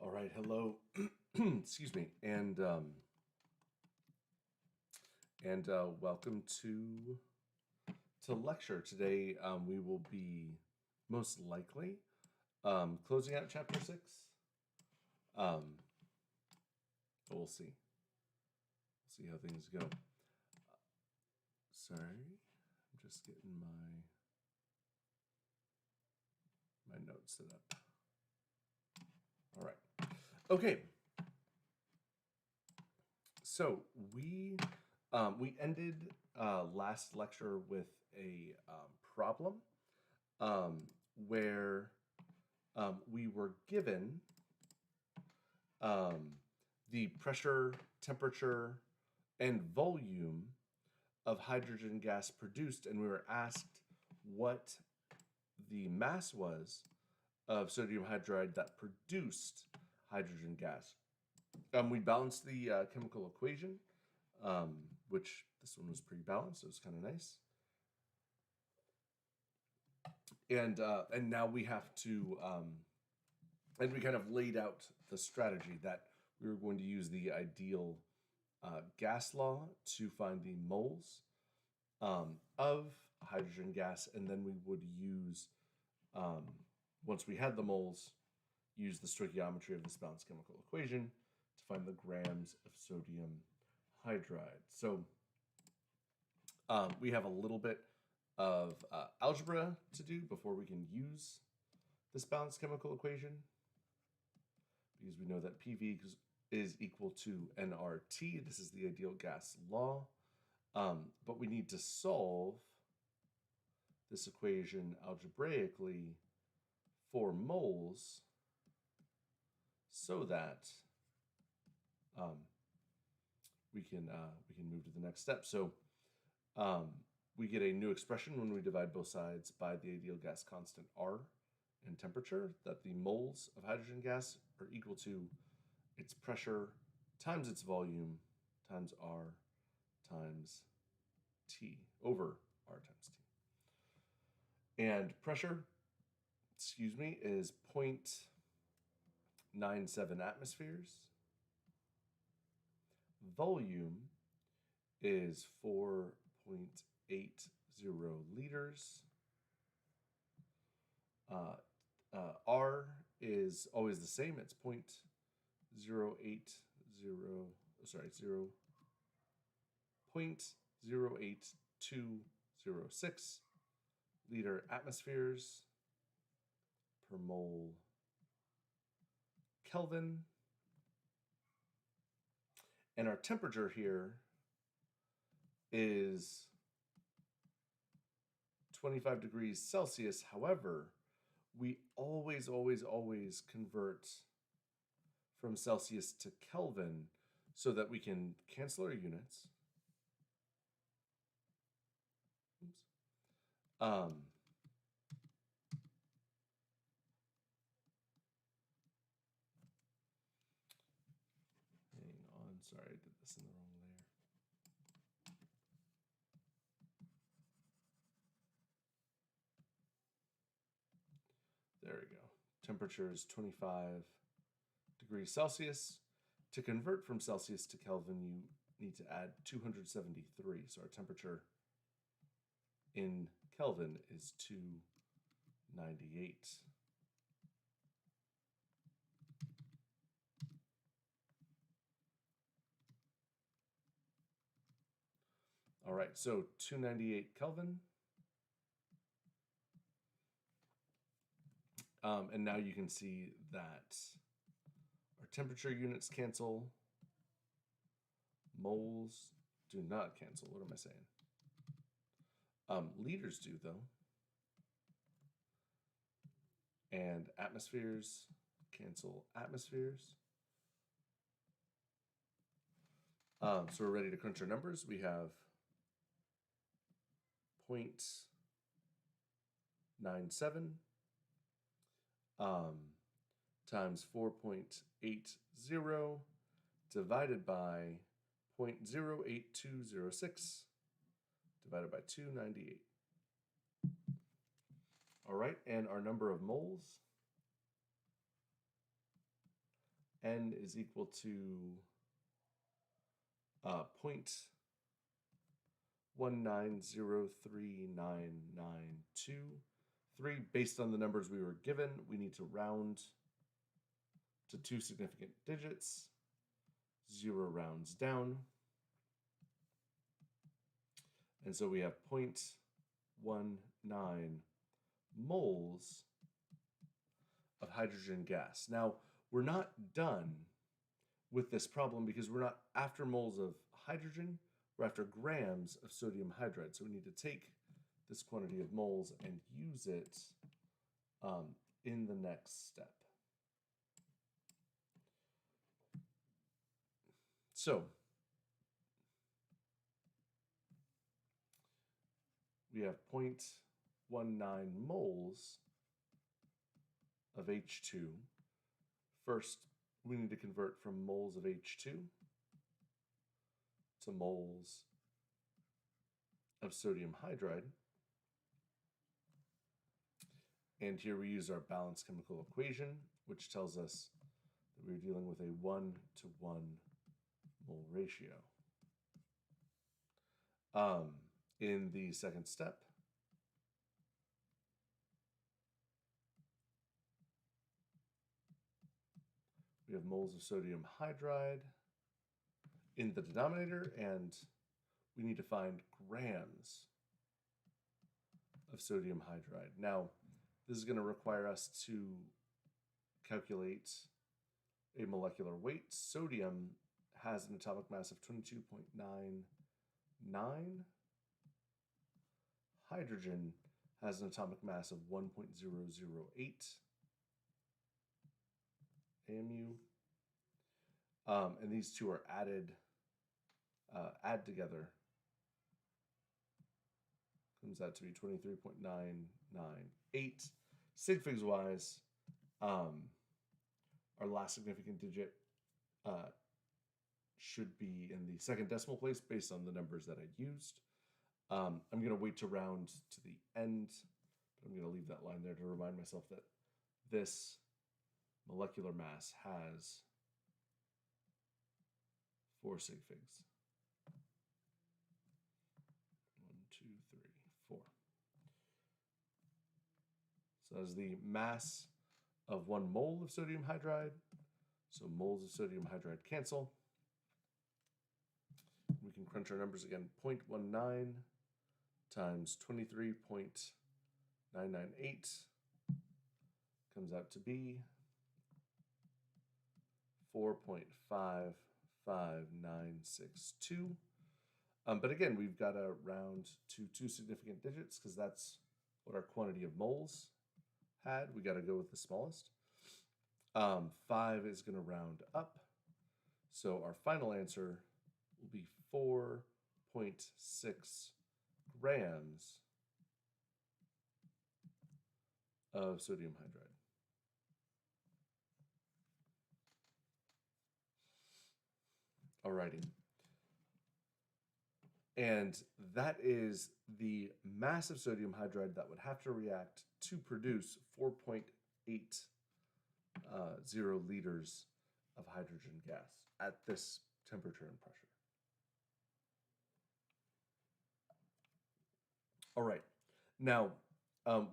All right, hello. Excuse me, and welcome to lecture today. We will be most likely closing out chapter 6. Um, but we'll see. We'll see how things go. Sorry, I'm just getting my notes set up. All right. Okay. So we ended last lecture with a problem where we were given the pressure, temperature, and volume of hydrogen gas produced, and we were asked what the mass was of sodium hydride that produced hydrogen gas. We balanced the chemical equation, which this one was pretty balanced, so it was kind of nice. And now we have to, and we kind of laid out the strategy that we were going to use the ideal gas law to find the moles of hydrogen gas, and then we would use, once we had the moles, use the stoichiometry of this balanced chemical equation to find the grams of sodium hydride. So we have a little bit of algebra to do before we can use this balanced chemical equation, because we know that PV is equal to nRT. This is the ideal gas law. But we need to solve this equation algebraically for moles so that we can move to the next step. So we get a new expression when we divide both sides by the ideal gas constant R and temperature, that the moles of hydrogen gas are equal to its pressure times its volume times R times T over R times T. And pressure, is 0.97 atmospheres. Volume is 4.80 liters. R is always the same. It's 0.08206 liter atmospheres per mole Kelvin. And our temperature here is 25 degrees Celsius. However, we always convert from Celsius to Kelvin so that we can cancel our units. Hang on, sorry, I did this in the wrong layer. There we go. Temperature is 25 degrees Celsius. To convert from Celsius to Kelvin, you need to add 273. So our temperature in Kelvin is 298. All right, so 298 Kelvin. And now you can see that our temperature units cancel. Moles do not cancel. What am I saying? Liters do, though. And atmospheres cancel atmospheres. So we're ready to crunch our numbers. We have 0.97 times 4.80 divided by 0.08206 divided by 298. All right, and our number of moles N is equal to 0.1903992. Based on the numbers we were given, we need to round to two significant digits. 0 rounds down. And so we have 0.19 moles of hydrogen gas. Now, we're not done with this problem because we're not after moles of hydrogen, we're after grams of sodium hydride. So we need to take this quantity of moles and use it in the next step. So we have 0.19 moles of H2. First, we need to convert from moles of H2 to moles of sodium hydride. And here we use our balanced chemical equation, which tells us that we're dealing with a 1-to-1 mole ratio. In the second step, we have moles of sodium hydride in the denominator, and we need to find grams of sodium hydride. Now, this is going to require us to calculate a molecular weight. Sodium has an atomic mass of 22.99. Hydrogen has an atomic mass of 1.008 AMU. And these two are add together, comes out to be 23.998. Sig figs wise, our last significant digit should be in the second decimal place based on the numbers that I used. I'm going to wait to round to the end, but I'm going to leave that line there to remind myself that this molecular mass has 4 sig figs. 1, 2, 3, 4. So that's the mass of 1 mole of sodium hydride. So moles of sodium hydride cancel. We can crunch our numbers again. 0.19 times 23.998 comes out to be 4.55962. But again, we've got to round to 2 significant digits because that's what our quantity of moles had. We got to go with the smallest. 5 is going to round up. So our final answer will be 4.6 grams of sodium hydride. Alrighty. And that is the mass of sodium hydride that would have to react to produce 4.80 liters of hydrogen gas at this temperature and pressure. All right. Now,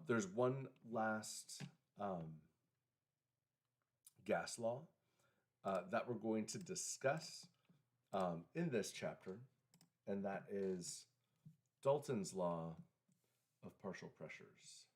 there's one last gas law that we're going to discuss in this chapter, and that is Dalton's law of partial pressures.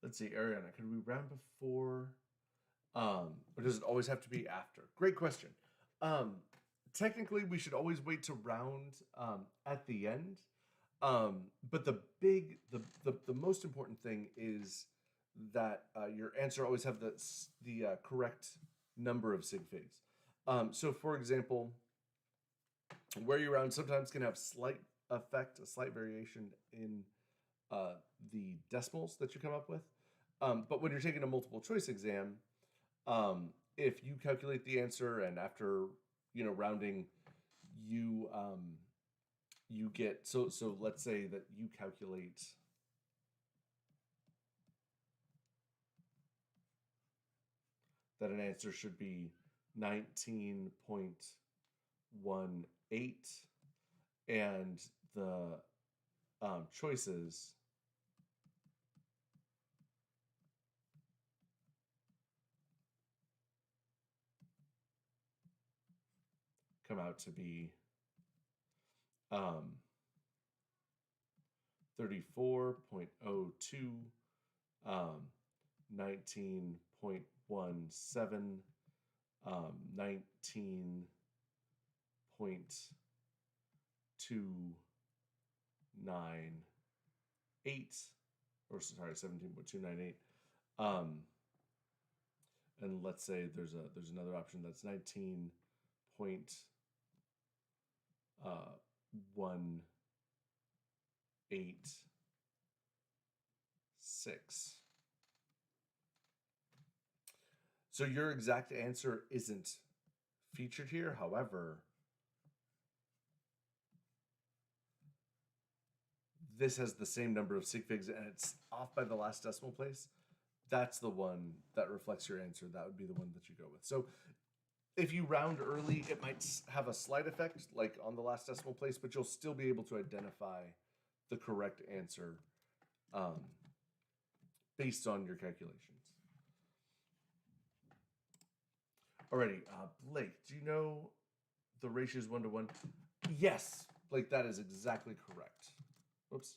Let's see, Ariana, could we round before, or does it always have to be after? Great question. Technically, we should always wait to round at the end. But the most important thing is that your answer always have the correct number of sig figs. So for example, where you round sometimes can have slight affect, a slight variation in the decimals that you come up with. But when you're taking a multiple choice exam, if you calculate the answer and after rounding, you you get so let's say that you calculate that an answer should be 19.18, and the choices come out to be 34.02, 19.17, 19.298, or sorry, 17.298. And let's say there's another option that's 19.186. So your exact answer isn't featured here. However, this has the same number of sig figs and it's off by the last decimal place. That's the one that reflects your answer. That would be the one that you go with. So if you round early, it might have a slight effect, like on the last decimal place, but you'll still be able to identify the correct answer based on your calculations. Alrighty, Blake, do you know the ratio is 1-to-1? Yes, Blake, that is exactly correct. Whoops.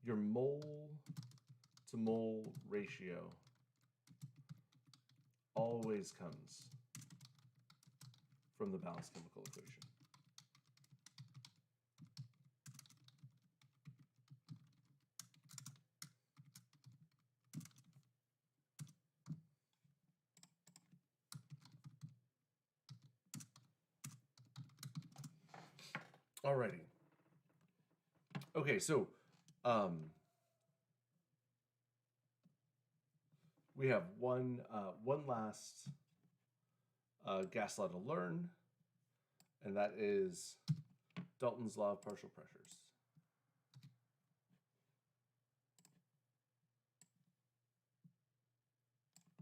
Your mole to mole ratio always comes from the balanced chemical equation. Alrighty. Okay, so we have one last gas law to learn, and that is Dalton's law of partial pressures.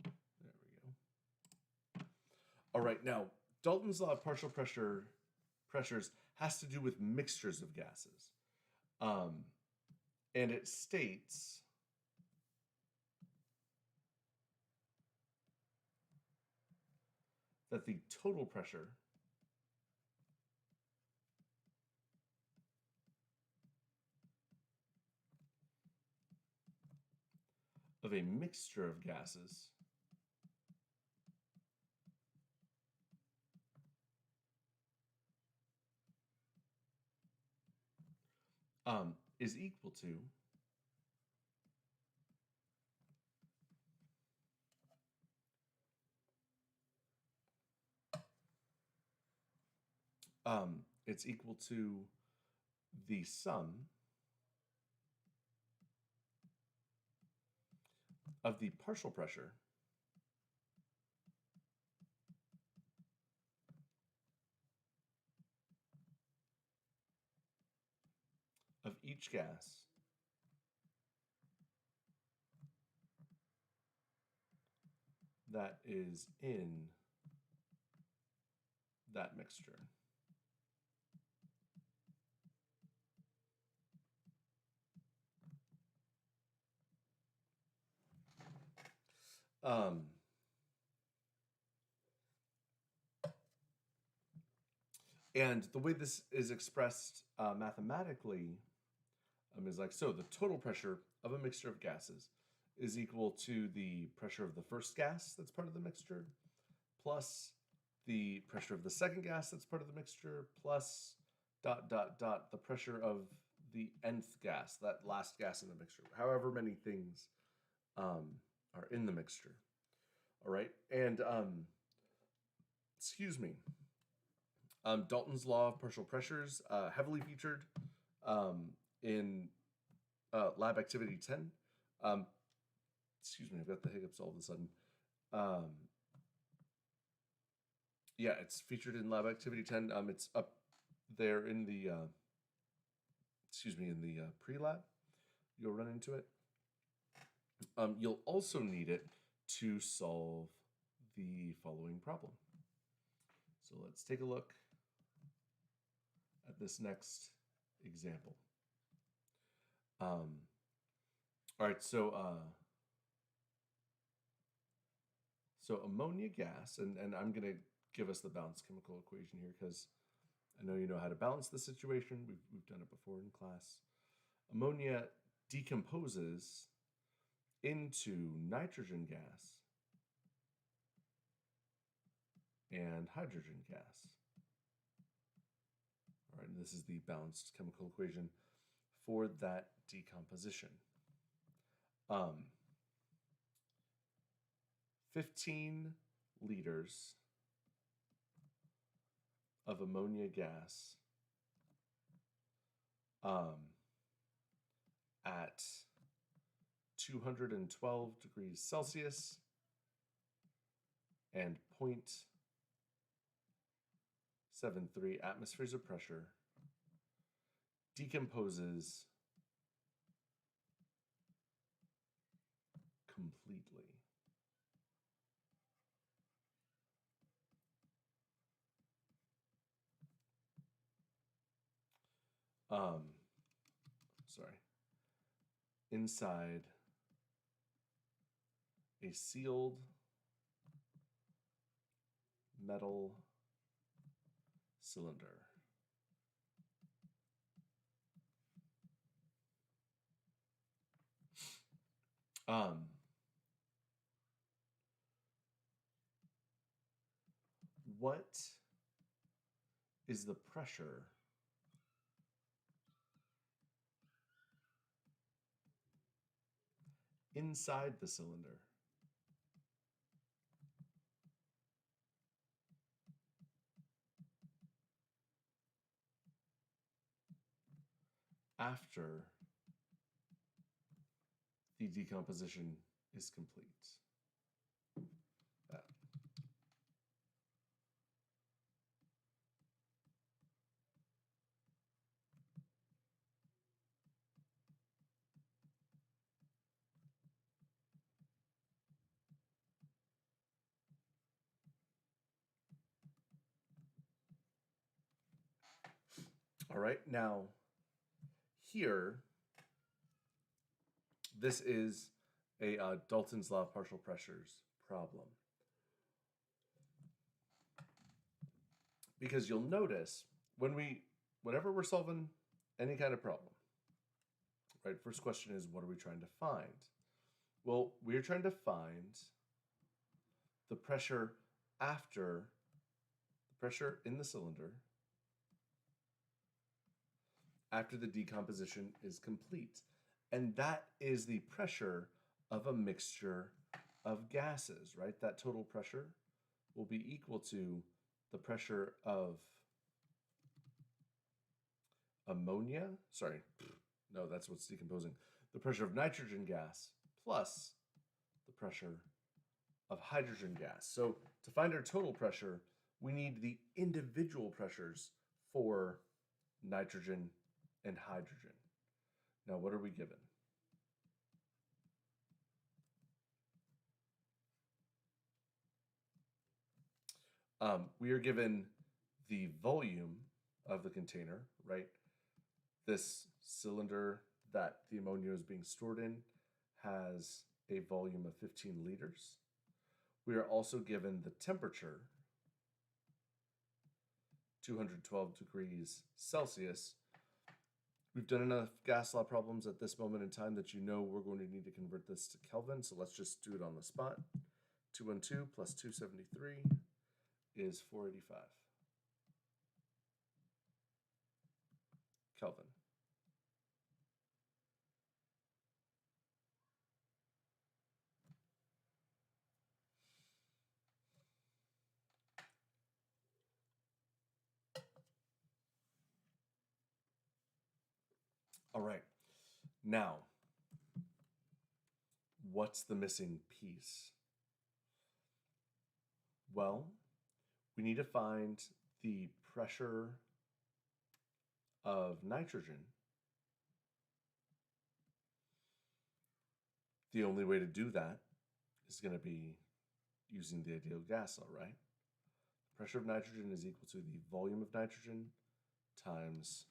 There we go. All right, now Dalton's law of partial pressures has to do with mixtures of gases, and it states that the total pressure of a mixture of gases is equal to it's equal to the sum of the partial pressure of each gas that is in that mixture. And the way this is expressed mathematically is like so: the total pressure of a mixture of gases is equal to the pressure of the first gas that's part of the mixture, plus the pressure of the second gas that's part of the mixture, plus the pressure of the nth gas, that last gas in the mixture, however many things are in the mixture. All right, and excuse me, Dalton's law of partial pressures, heavily featured in lab activity 10. Excuse me, I've got the hiccups all of a sudden. Yeah, it's featured in lab activity 10. It's up there in the, in the pre-lab. You'll run into it. You'll also need it to solve the following problem. So let's take a look at this next example. All right, so ammonia gas, and I'm going to give us the balanced chemical equation here because I know you know how to balance the situation. We've done it before in class. Ammonia decomposes into nitrogen gas and hydrogen gas. All right, and this is the balanced chemical equation for that decomposition. 15 liters of ammonia gas at 212 degrees Celsius and 0.73 atmospheres of pressure decomposes completely. Inside a sealed metal cylinder. What is the pressure inside the cylinder after the decomposition is complete? All right, now here, this is a Dalton's law of partial pressures problem. Because you'll notice whenever we're solving any kind of problem, right? First question is, what are we trying to find? Well, we're trying to find the pressure after the pressure in the cylinder after the decomposition is complete. And that is the pressure of a mixture of gases, right? That total pressure will be equal to the pressure of ammonia, that's what's decomposing. The pressure of nitrogen gas plus the pressure of hydrogen gas. So to find our total pressure, we need the individual pressures for nitrogen and hydrogen. Now, what are we given? We are given the volume of the container, right? This cylinder that the ammonia is being stored in has a volume of 15 liters. We are also given the temperature, 212 degrees Celsius. We've done enough gas law problems at this moment in time that you know we're going to need to convert this to Kelvin, so let's just do it on the spot. 212 plus 273 is 485. Kelvin. All right. Now, what's the missing piece? Well, we need to find the pressure of nitrogen. The only way to do that is going to be using the ideal gas law, right? The pressure of nitrogen is equal to the volume of nitrogen times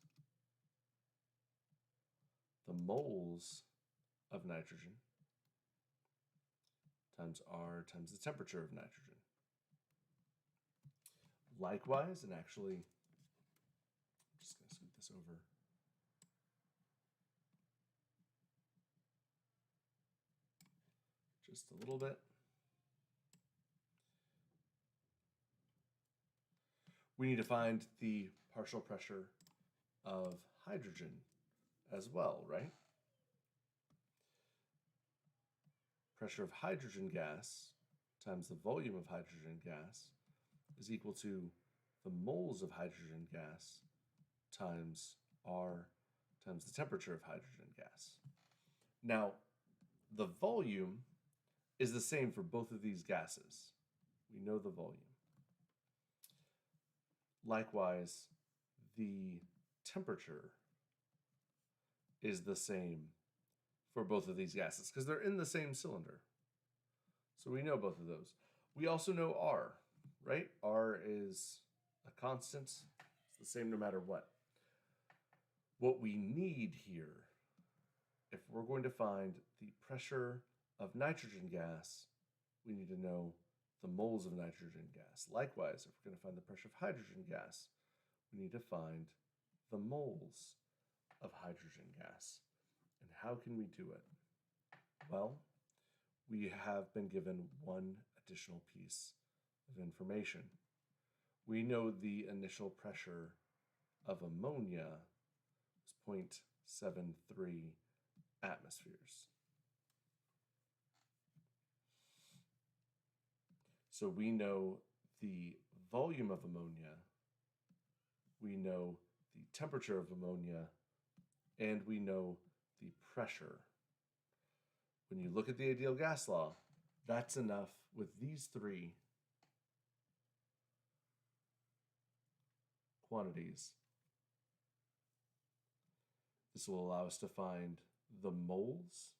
the moles of nitrogen times R times the temperature of nitrogen. Likewise, and actually, I'm just going to scoot this over. Just a little bit. We need to find the partial pressure of hydrogen as well, right? Pressure of hydrogen gas times the volume of hydrogen gas is equal to the moles of hydrogen gas times R times the temperature of hydrogen gas. Now, the volume is the same for both of these gases. We know the volume. Likewise, the temperature is the same for both of these gases because they're in the same cylinder. So we know both of those. We also know R, right? R is a constant. It's the same no matter what. What we need here, if we're going to find the pressure of nitrogen gas, we need to know the moles of nitrogen gas. Likewise, if we're going to find the pressure of hydrogen gas, we need to find the moles of hydrogen gas. And how can we do it? Well, we have been given one additional piece of information. We know the initial pressure of ammonia is 0.73 atmospheres. So we know the volume of ammonia, we know the temperature of ammonia, and we know the pressure. When you look at the ideal gas law, that's enough with these three quantities. This will allow us to find the moles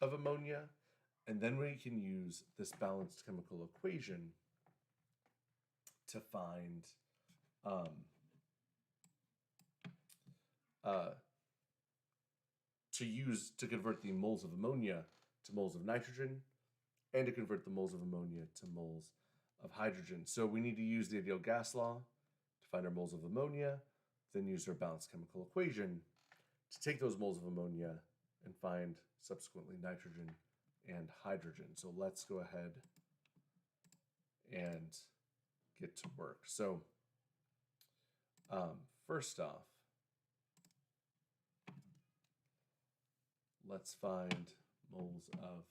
of ammonia, and then we can use this balanced chemical equation to find to convert the moles of ammonia to moles of nitrogen and to convert the moles of ammonia to moles of hydrogen. So we need to use the ideal gas law to find our moles of ammonia, then use our balanced chemical equation to take those moles of ammonia and find subsequently nitrogen and hydrogen. So let's go ahead and get to work. So first off, let's find moles of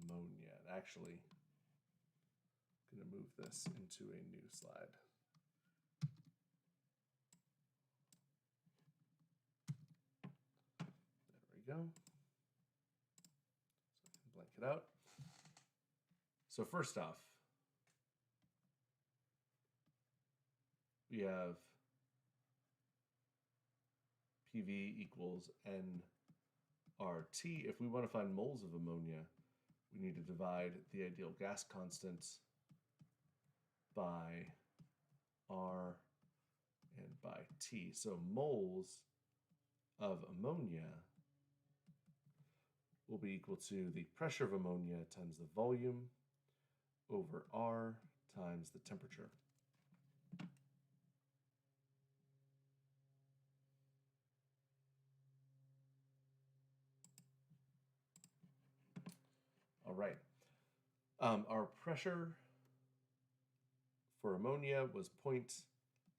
ammonia. And actually, I'm going to move this into a new slide. There we go. So I can blank it out. So first off, we have PV equals nRT. If we want to find moles of ammonia, we need to divide the ideal gas constant by R and by T. So moles of ammonia will be equal to the pressure of ammonia times the volume over R times the temperature. All right. Our pressure for ammonia was 0.73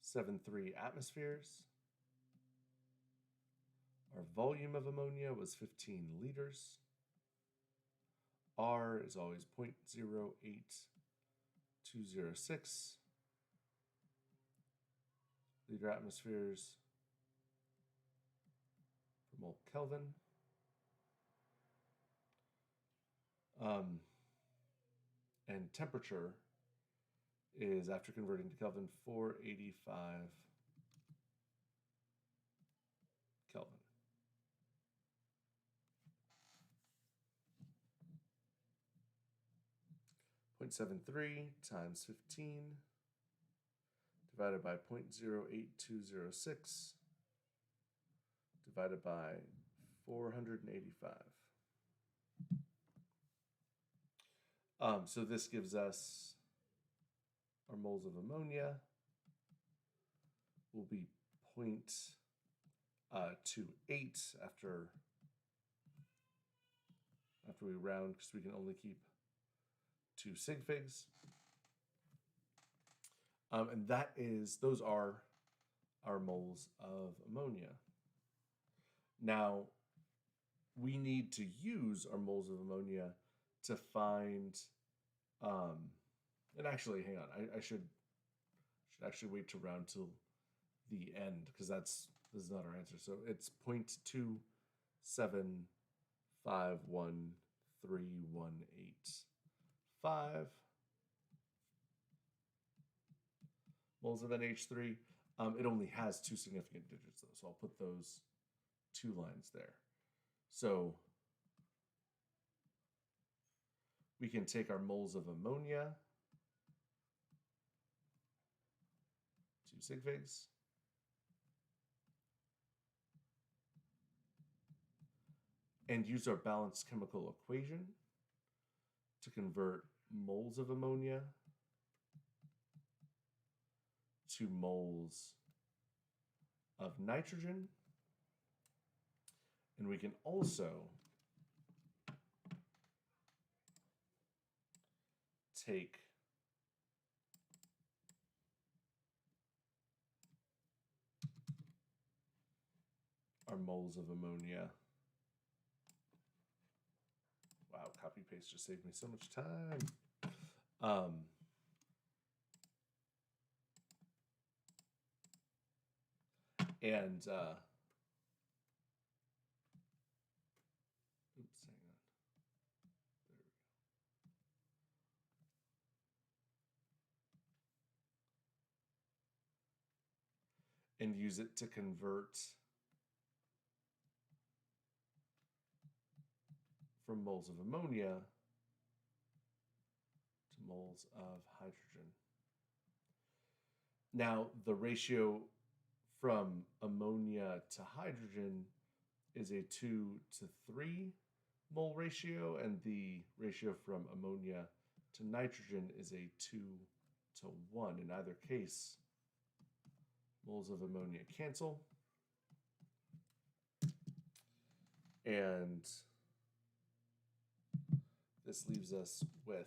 0.73 atmospheres. Our volume of ammonia was 15 liters. R is always 0.08206 liter atmospheres per mole Kelvin. And temperature is, after converting to Kelvin, 485 Kelvin. .73 times 15 divided by 0.08206 divided by 485. So this gives us our moles of ammonia will be 0.28 after we round, because we can only keep 2 sig figs. And those are our moles of ammonia. Now, we need to use our moles of ammonia to find, and actually, hang on, I should actually wait to round till the end, because this is not our answer. So it's 0.2751318.5 moles of NH3. It only has 2 significant digits though, so I'll put those 2 lines there. So we can take our moles of ammonia, 2 sig figs, and use our balanced chemical equation to convert moles of ammonia to moles of nitrogen. And we can also take our moles of ammonia. Wow, copy paste just saved me so much time. And oops, hang on. There we go. And use it to convert from moles of ammonia to moles of hydrogen. Now, the ratio from ammonia to hydrogen is a 2 to 3 mole ratio, and the ratio from ammonia to nitrogen is a 2 to 1. In either case, moles of ammonia cancel. And this leaves us with,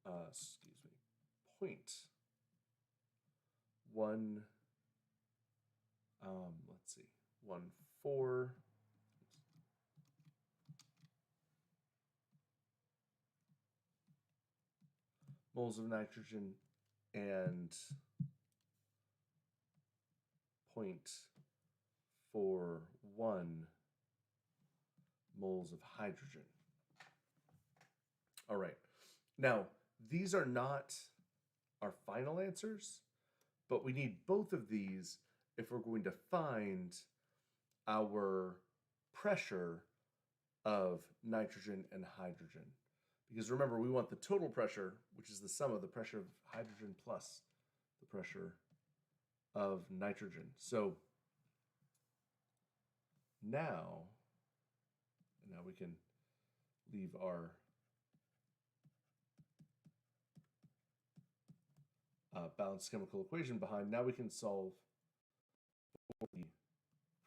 let's see, 0.14 moles of nitrogen and 0.41 moles of hydrogen. All right. Now, these are not our final answers, but we need both of these if we're going to find our pressure of nitrogen and hydrogen. Because remember, we want the total pressure, which is the sum of the pressure of hydrogen plus the pressure of nitrogen. So now we can leave our balanced chemical equation behind. Now we can solve for the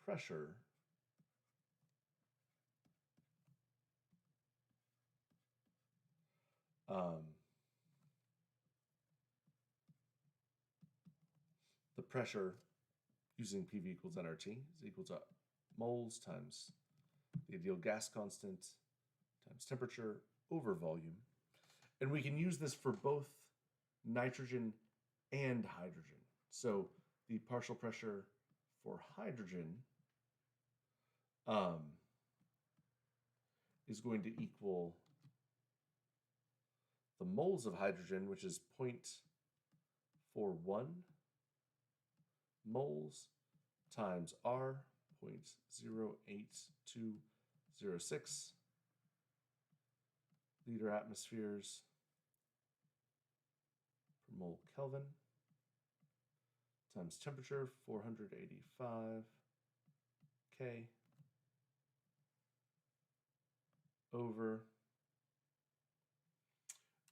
pressure pressure using PV equals nRT is equal to moles times the ideal gas constant times temperature over volume. And we can use this for both nitrogen and hydrogen. So the partial pressure for hydrogen is going to equal the moles of hydrogen, which is 0.41 moles times R, 0.08206 liter atmospheres per mole Kelvin times temperature 485 K over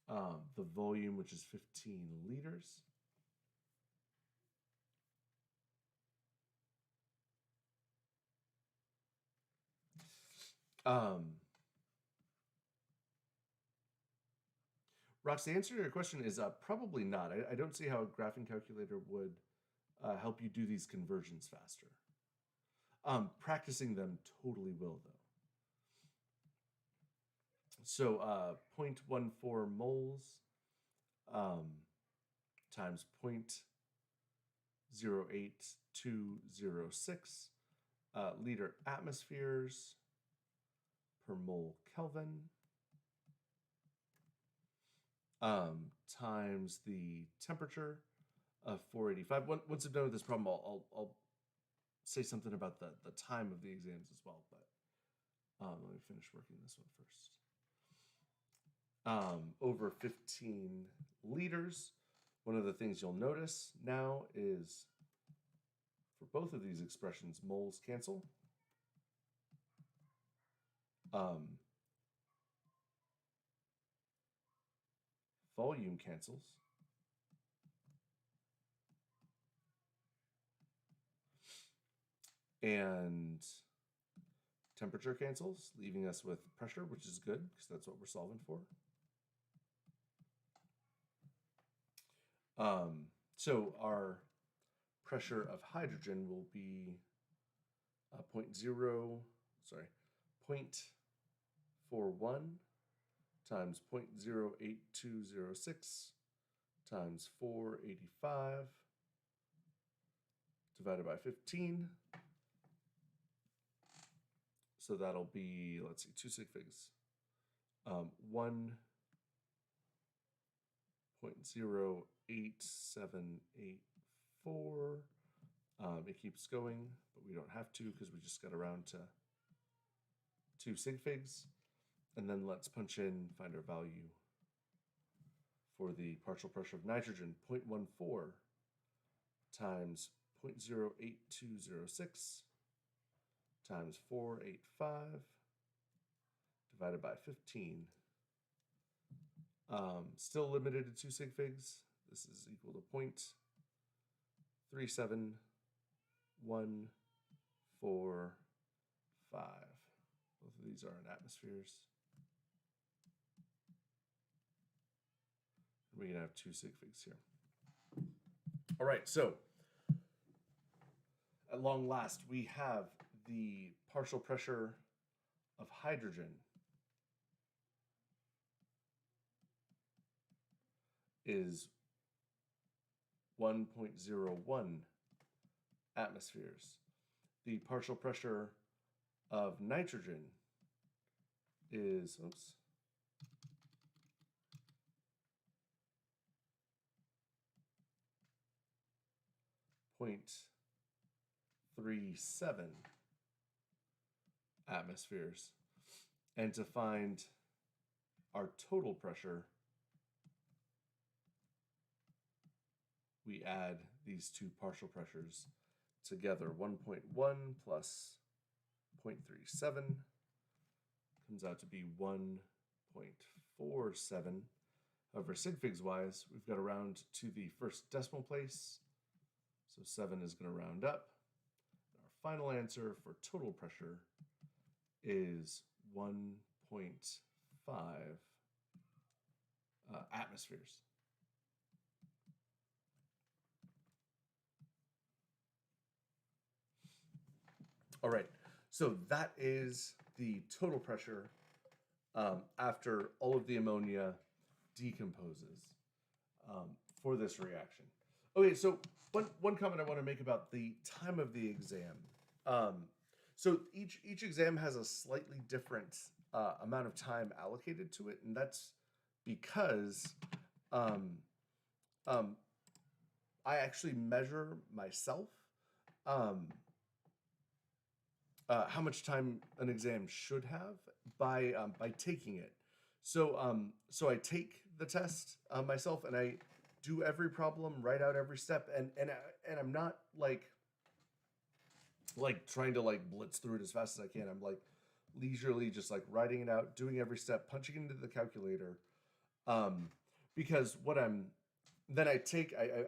the volume, which is 15 liters. Rox, the answer to your question is probably not. I don't see how a graphing calculator would help you do these conversions faster. Practicing them totally will, though. So 0.14 moles times 0.08206 liter atmospheres per mole Kelvin times the temperature of 485. Once I'm done with this problem, I'll say something about the time of the exams as well, but let me finish working this one first. Over 15 liters. One of the things you'll notice now is for both of these expressions, moles cancel. Volume cancels. And temperature cancels, leaving us with pressure, which is good because that's what we're solving for. So our pressure of hydrogen will be 0.41 times 0.08206 times 485 divided by 15. So that'll be, let's see, 2 sig figs. 1.08784. It keeps going, but we don't have to because we just got around to 2 sig figs. And then let's punch in, find our value for the partial pressure of nitrogen, 0.14 times 0.08206 times 485 divided by 15. Still limited to 2 sig figs. This is equal to 0.37145. Both of these are in atmospheres. We can have 2 sig figs here. All right, so at long last, we have the partial pressure of hydrogen is 1.01 atmospheres. The partial pressure of nitrogen is, 0.37 atmospheres. And to find our total pressure, we add these two partial pressures together. 1.1 plus 0.37 comes out to be 1.47. However, sig figs wise, we've got to round to the first decimal place. So 7 is going to round up. Our final answer for total pressure is 1.5 atmospheres. All right. So that is the total pressure after all of the ammonia decomposes for this reaction. Okay, so one comment I want to make about the time of the exam. Um, so each exam has a slightly different amount of time allocated to it, and that's because um, um, I actually measure myself how much time an exam should have by taking it. So I take the test myself, and I do every problem, write out every step, and I'm not like trying to like blitz through it as fast as I can. I'm like leisurely just like writing it out, doing every step, punching it into the calculator. Um, because what I'm then I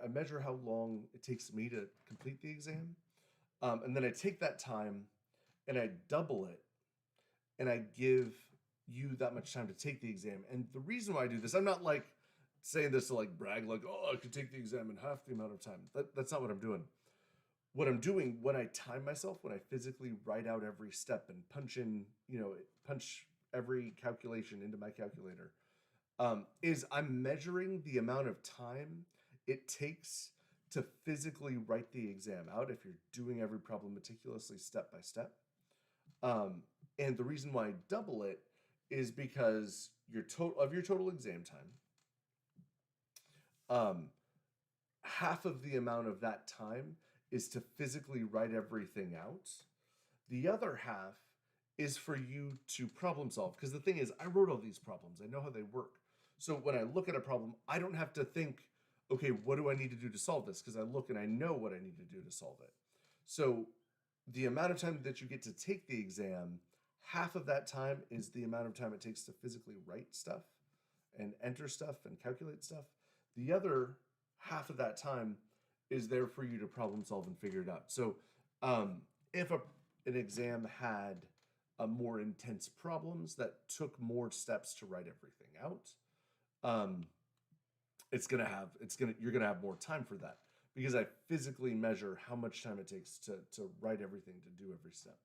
measure how long it takes me to complete the exam, and then I take that time and I double it, and I give you that much time to take the exam. And the reason why I do this, I'm not like saying this to like brag, like, oh, I could take the exam in half the amount of time. That's not what I'm doing. What I'm doing when I time myself, when I physically write out every step and punch every calculation into my calculator, is I'm measuring the amount of time it takes to physically write the exam out if you're doing every problem meticulously step by step. And the reason why I double it is because your total exam time, half of the amount of that time is to physically write everything out. The other half is for you to problem solve. Because the thing is, I wrote all these problems. I know how they work. So when I look at a problem, I don't have to think, okay, what do I need to do to solve this? Because I look and I know what I need to do to solve it. So the amount of time that you get to take the exam, half of that time is the amount of time it takes to physically write stuff and enter stuff and calculate stuff. The other half of that time is there for you to problem solve and figure it out. So if an exam had more intense problems that took more steps to write everything out, you're gonna have more time for that because I physically measure how much time it takes to write everything, to do every step.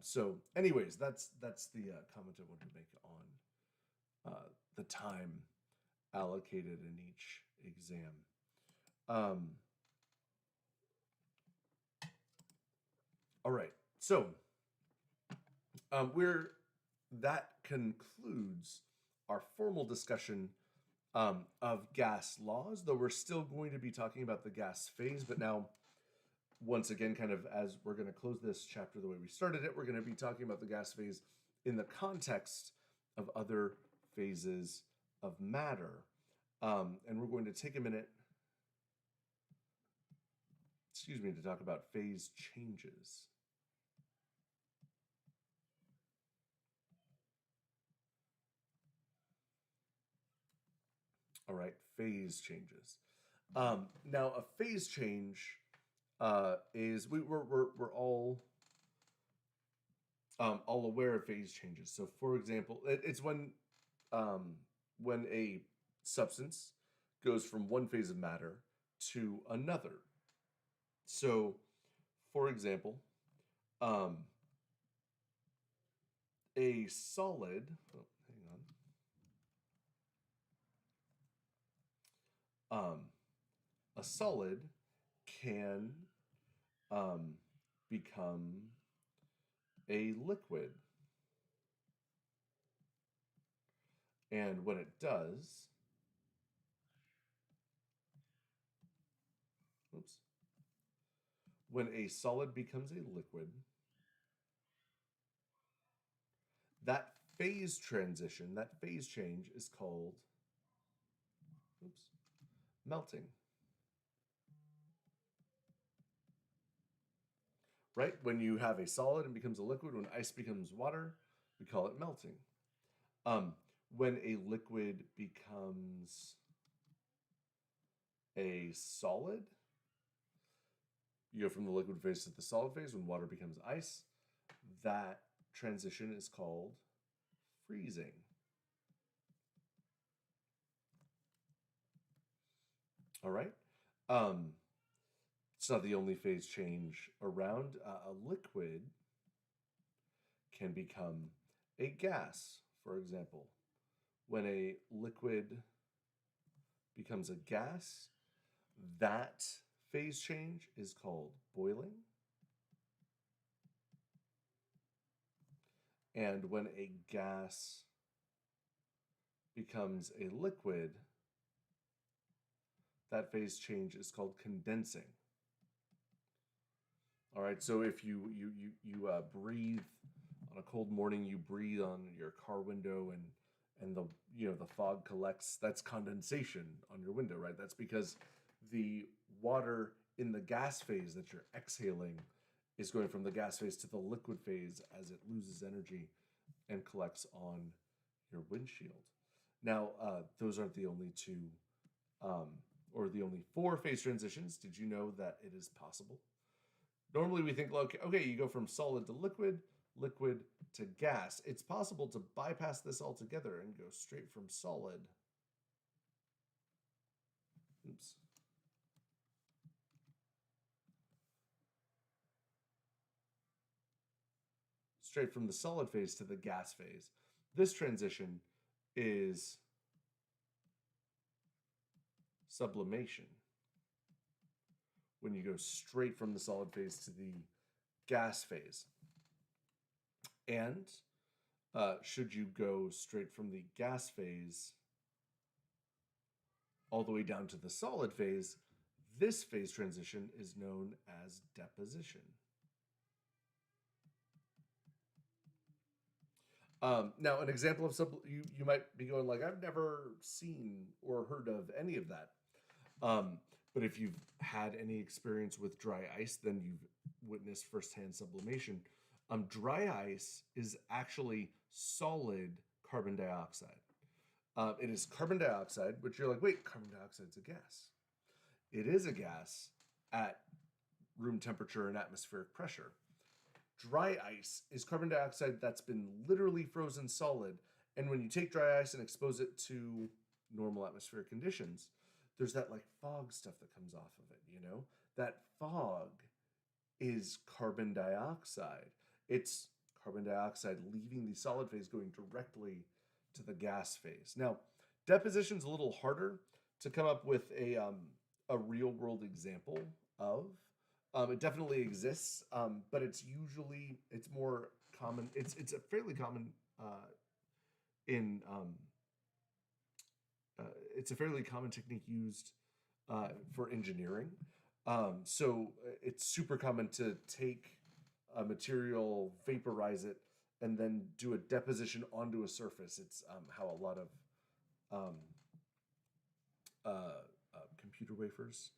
So anyways, that's the comment I wanted to make on the time allocated in each exam. All right, so that concludes our formal discussion of gas laws, though we're still going to be talking about the gas phase, but now, once again, kind of as we're going to close this chapter the way we started it, we're going to be talking about the gas phase in the context of other phases of matter. And we're going to take a minute, to talk about phase changes. All right, phase changes. Now, a phase change is we're all aware of phase changes. So, for example, it's when a substance goes from one phase of matter to another. So, for example, a solid. Oh, hang on. A solid can become a liquid. And when it does, when a solid becomes a liquid, that phase transition, that phase change is called melting. Right? When you have a solid and becomes a liquid, when ice becomes water, we call it melting. When a liquid becomes a solid, you go from the liquid phase to the solid phase. When water becomes ice, that transition is called freezing. All right. It's not the only phase change around. A liquid can become a gas, for example. When a liquid becomes a gas, that phase change is called boiling. And when a gas becomes a liquid, that phase change is called condensing. All right, so if you breathe on a cold morning, you breathe on your car window, and the fog collects. That's condensation on your window, right? That's because the water in the gas phase that you're exhaling is going from the gas phase to the liquid phase as it loses energy and collects on your windshield. Now, those aren't the only two, or the only 4 phase transitions. Did you know that it is possible? Normally we think, okay, you go from solid to liquid, liquid to gas. It's possible to bypass this altogether and go straight from solid. Oops. Straight from the solid phase to the gas phase. This transition is sublimation. When you go straight from the solid phase to the gas phase. And should you go straight from the gas phase all the way down to the solid phase, this phase transition is known as deposition. Now, an example of you might be going like, I've never seen or heard of any of that. But if you've had any experience with dry ice, then you've witnessed firsthand sublimation. Dry ice is actually solid carbon dioxide. It is carbon dioxide, but you're like, wait, carbon dioxide's a gas. It is a gas at room temperature and atmospheric pressure. Dry ice is carbon dioxide that's been literally frozen solid. And when you take dry ice and expose it to normal atmospheric conditions, there's that like fog stuff that comes off of it, That fog is carbon dioxide. It's carbon dioxide leaving the solid phase going directly to the gas phase. Now, deposition's a little harder to come up with a real world example of. It definitely exists, but it's more common. It's a fairly common it's a fairly common technique used for engineering. So it's super common to take a material, vaporize it, and then do a deposition onto a surface. It's how a lot of computer wafers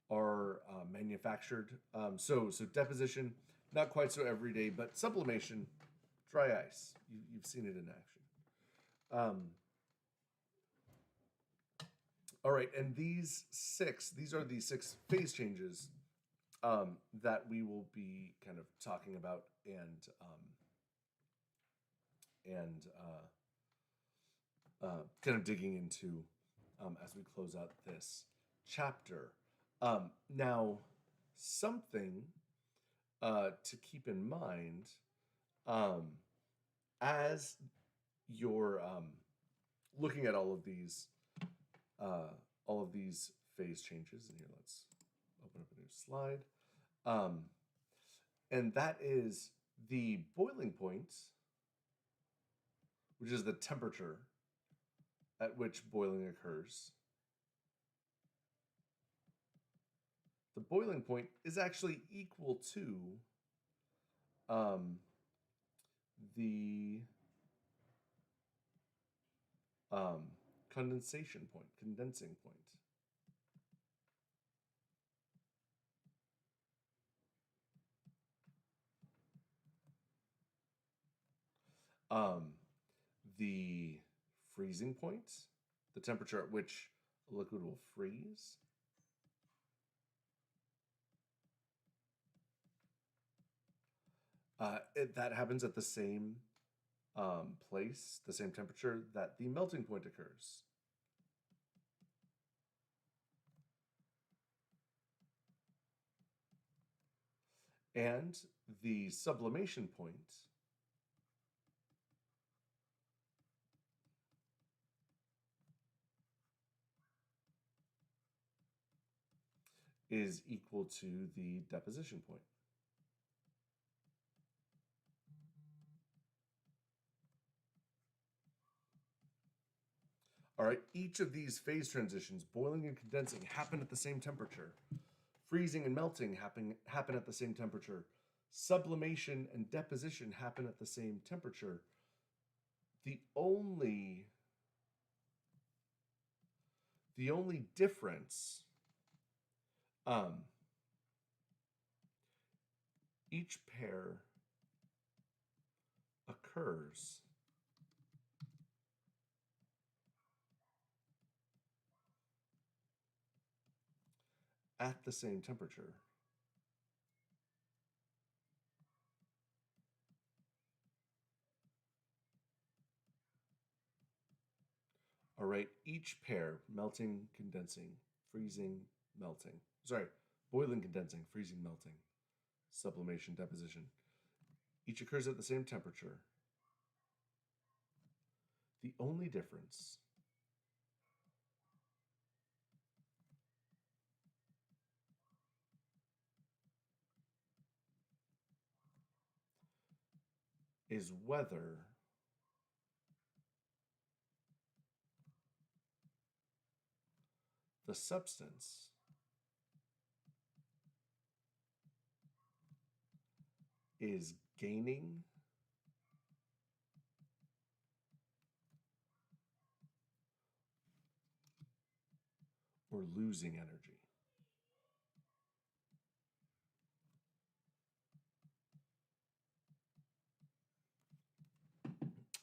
are manufactured. So deposition, not quite so everyday, but sublimation, dry ice. You've seen it in action. All right, and these are the 6 phase changes that we will be kind of talking about and kind of digging into as we close out this chapter. Now, something to keep in mind as you're looking at all of these phase changes. And here, let's open up a new slide. And that is the boiling point, which is the temperature at which boiling occurs. The boiling point is actually equal to the condensing point. The freezing point, the temperature at which a liquid will freeze. That happens at the same place, the same temperature that the melting point occurs. And the sublimation point is equal to the deposition point. All right, each of these phase transitions, boiling and condensing, happen at the same temperature. Freezing and melting happen at the same temperature. Sublimation and deposition happen at the same temperature. The only difference, each pair occurs at the same temperature. All right, each pair, melting, condensing, freezing, melting. Sorry, boiling, condensing, freezing, melting, sublimation, deposition. Each occurs at the same temperature. The only difference is whether the substance is gaining or losing energy.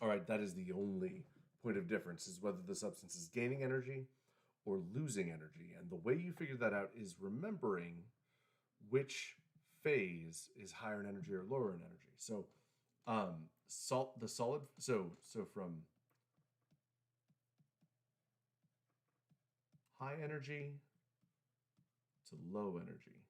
All right, that is the only point of difference, is whether the substance is gaining energy or losing energy. And the way you figure that out is remembering which phase is higher in energy or lower in energy. So the solid, so from high energy to low energy.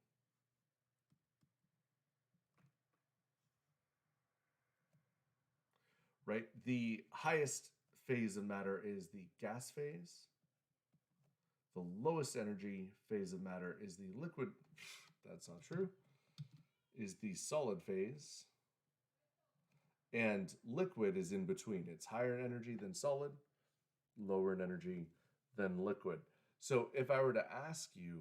Right? The highest phase of matter is the gas phase. The lowest energy phase of matter is the liquid, that's not true, is the solid phase. And liquid is in between. It's higher in energy than solid, lower in energy than liquid. So if I were to ask you,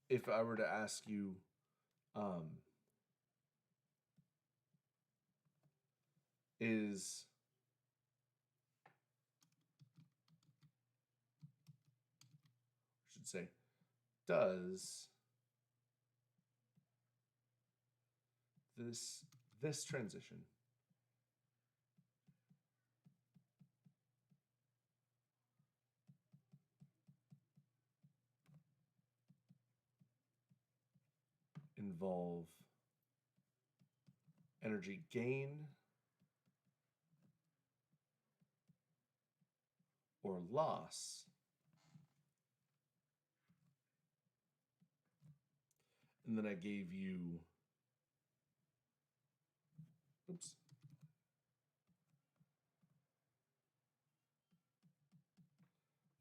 if I were to ask you, is I should say, does this transition involve energy gain or loss? And then I gave you, oops,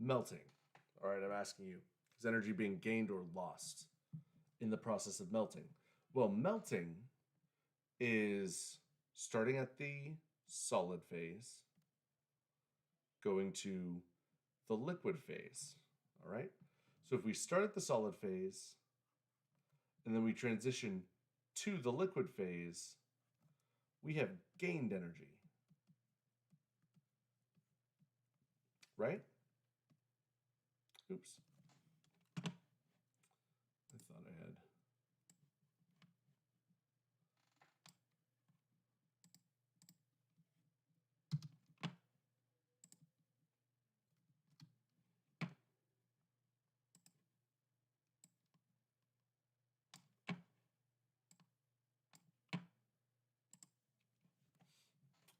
melting. All right, I'm asking you, is energy being gained or lost in the process of melting? Well, melting is starting at the solid phase, going to the liquid phase. All right, so if we start at the solid phase and then we transition to the liquid phase, we have gained energy, right? Oops. I thought I had.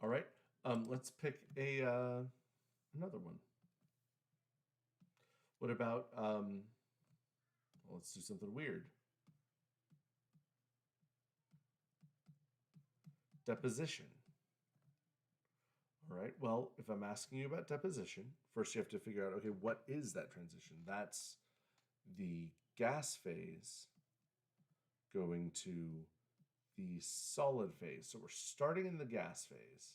All right, let's pick another one. What about, well, let's do something weird. Deposition. All right, well, if I'm asking you about deposition, first you have to figure out, okay, what is that transition? That's the gas phase going to the solid phase. So we're starting in the gas phase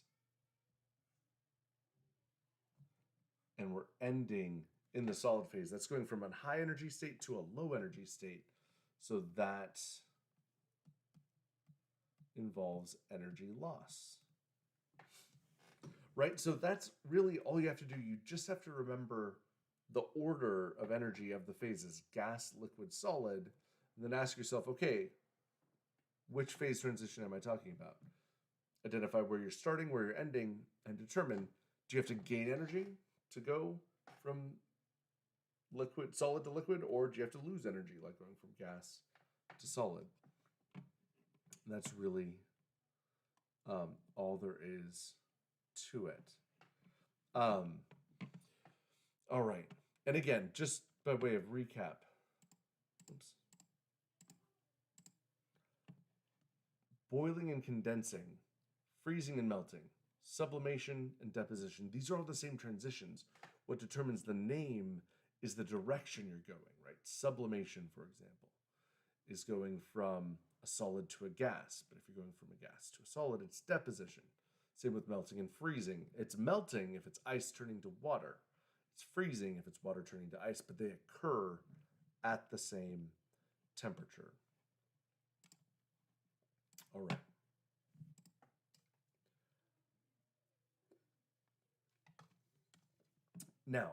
and we're ending in the solid phase. That's going from a high energy state to a low energy state. So that involves energy loss. Right? So that's really all you have to do. You just have to remember the order of energy of the phases: gas, liquid, solid, and then ask yourself, okay, which phase transition am I talking about? Identify where you're starting, where you're ending, and determine, do you have to gain energy to go from solid to liquid, or do you have to lose energy, like going from gas to solid? And that's really all there is to it. All right. And again, just by way of recap, boiling and condensing, freezing and melting, sublimation and deposition, these are all the same transitions. What determines the name is the direction you're going, right? Sublimation, for example, is going from a solid to a gas. But if you're going from a gas to a solid, it's deposition. Same with melting and freezing. It's melting if it's ice turning to water. It's freezing if it's water turning to ice, but they occur at the same temperature. All right. Now,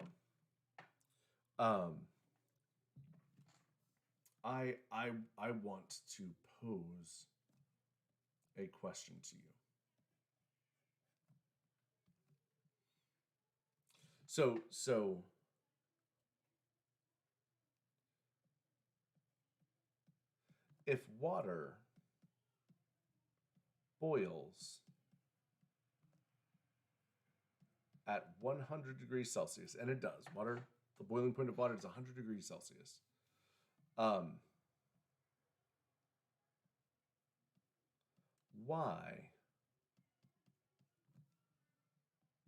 I want to pose a question to you. So if water boils at 100 degrees Celsius, and it does, the boiling point of water is 100 degrees Celsius. Why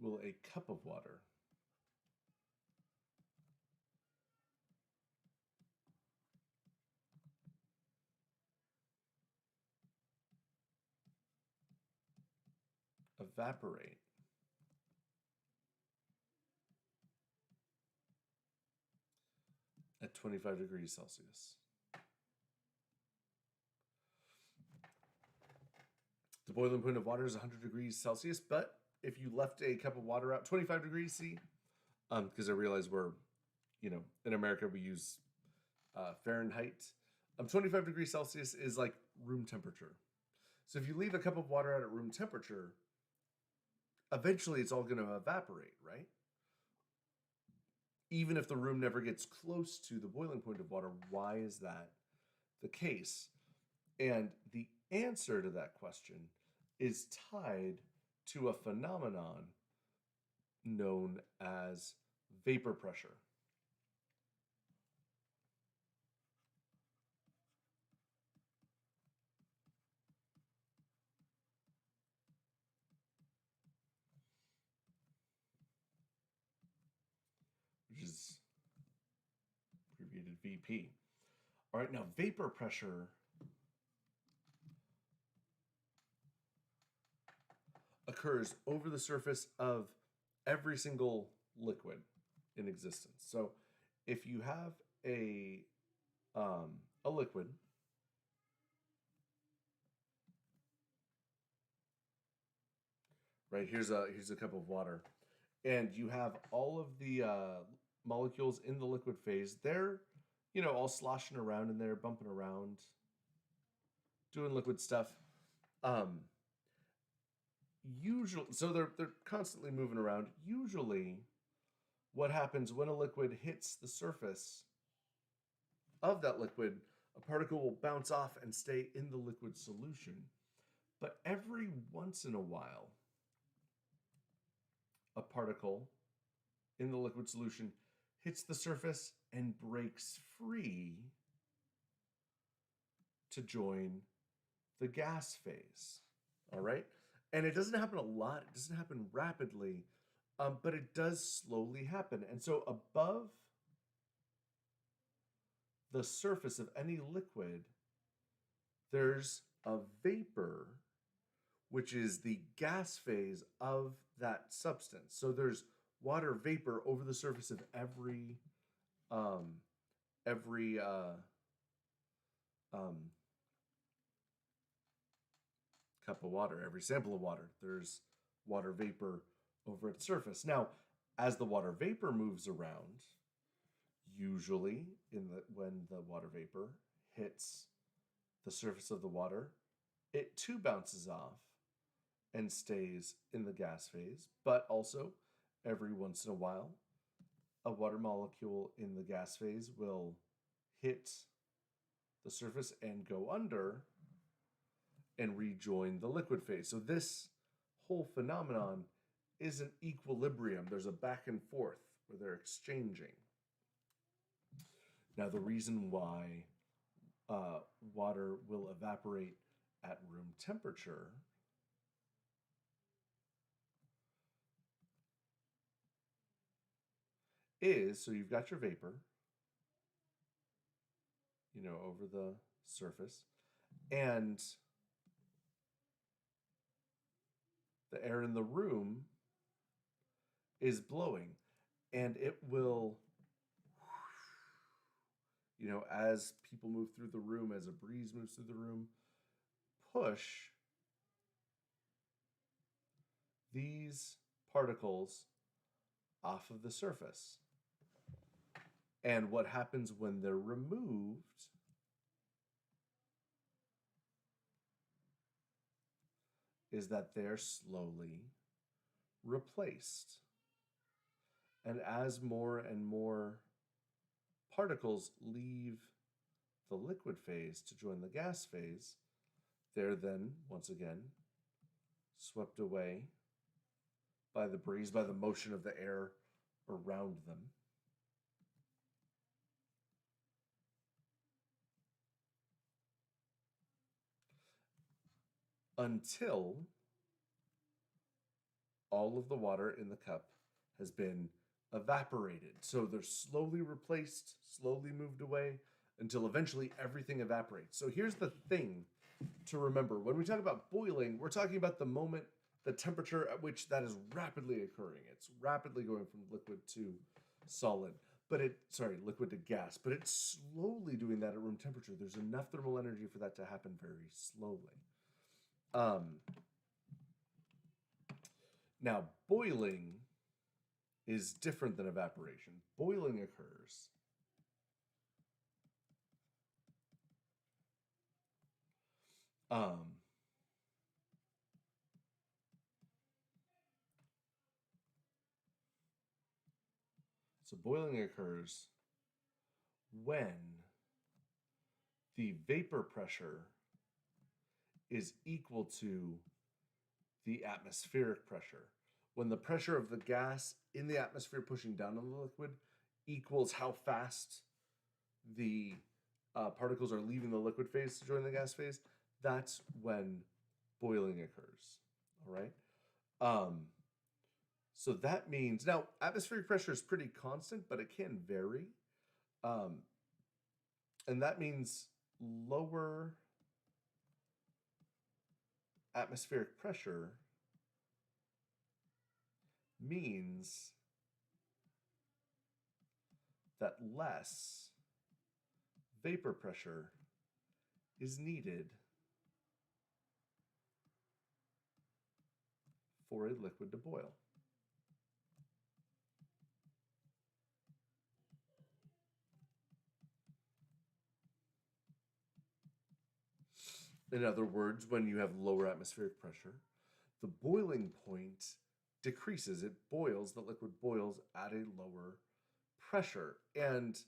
will a cup of water evaporate at 25 degrees Celsius? The boiling point of water is 100 degrees Celsius, but if you left a cup of water out 25 degrees C, because I realize we're, in America we use Fahrenheit. 25 degrees Celsius is like room temperature. So if you leave a cup of water out at room temperature, eventually it's all going to evaporate, right? Even if the room never gets close to the boiling point of water. Why is that the case? And the answer to that question is tied to a phenomenon known as vapor pressure. Which is abbreviated VP. All right, now vapor pressure occurs over the surface of every single liquid in existence. So if you have a liquid, right, here's a cup of water, and you have all of the molecules in the liquid phase. They're, all sloshing around in there, bumping around, doing liquid stuff. Usually, so they're constantly moving around. Usually, what happens when a liquid hits the surface of that liquid, a particle will bounce off and stay in the liquid solution. But every once in a while, a particle in the liquid solution hits the surface and breaks free to join the gas phase. All right? And it doesn't happen a lot, it doesn't happen rapidly, but it does slowly happen. And so above the surface of any liquid, there's a vapor, which is the gas phase of that substance. So there's water vapor over the surface of every cup of water, every sample of water. There's water vapor over its surface. Now, as the water vapor moves around, usually when the water vapor hits the surface of the water, it too bounces off and stays in the gas phase, but also every once in a while, a water molecule in the gas phase will hit the surface and go under and rejoin the liquid phase. So this whole phenomenon is an equilibrium. There's a back and forth where they're exchanging. Now, the reason why water will evaporate at room temperature is, so you've got your vapor, over the surface, and the air in the room is blowing, and it will, as people move through the room, as a breeze moves through the room, push these particles off of the surface. And what happens when they're removed is that they're slowly replaced. And as more and more particles leave the liquid phase to join the gas phase, they're then, once again, swept away by the breeze, by the motion of the air around them. Until all of the water in the cup has been evaporated. So they're slowly replaced, slowly moved away, until eventually everything evaporates. So here's the thing to remember. When we talk about boiling, we're talking about the moment, the temperature at which that is rapidly occurring. It's rapidly going from liquid to solid. Liquid to gas. But it's slowly doing that at room temperature. There's enough thermal energy for that to happen very slowly. Now, boiling is different than evaporation. Boiling occurs so boiling occurs when the vapor pressure is equal to the atmospheric pressure. When the pressure of the gas in the atmosphere pushing down on the liquid equals how fast the particles are leaving the liquid phase to join the gas phase, that's when boiling occurs. All right? So that means, now atmospheric pressure is pretty constant, but it can vary. And that means lower atmospheric pressure means that less vapor pressure is needed for a liquid to boil. In other words, when you have lower atmospheric pressure, the boiling point decreases. It boils, the liquid boils at a lower pressure. And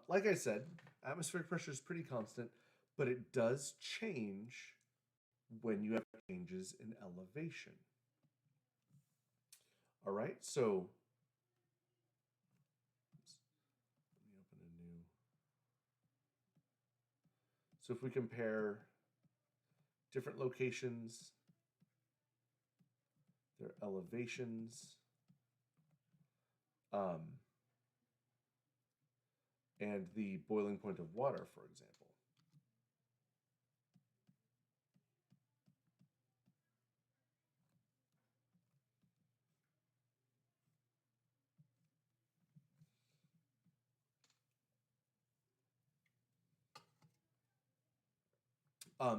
like I said, atmospheric pressure is pretty constant, but it does change when you have changes in elevation. All right, so So if we compare different locations, their elevations, and the boiling point of water, for example.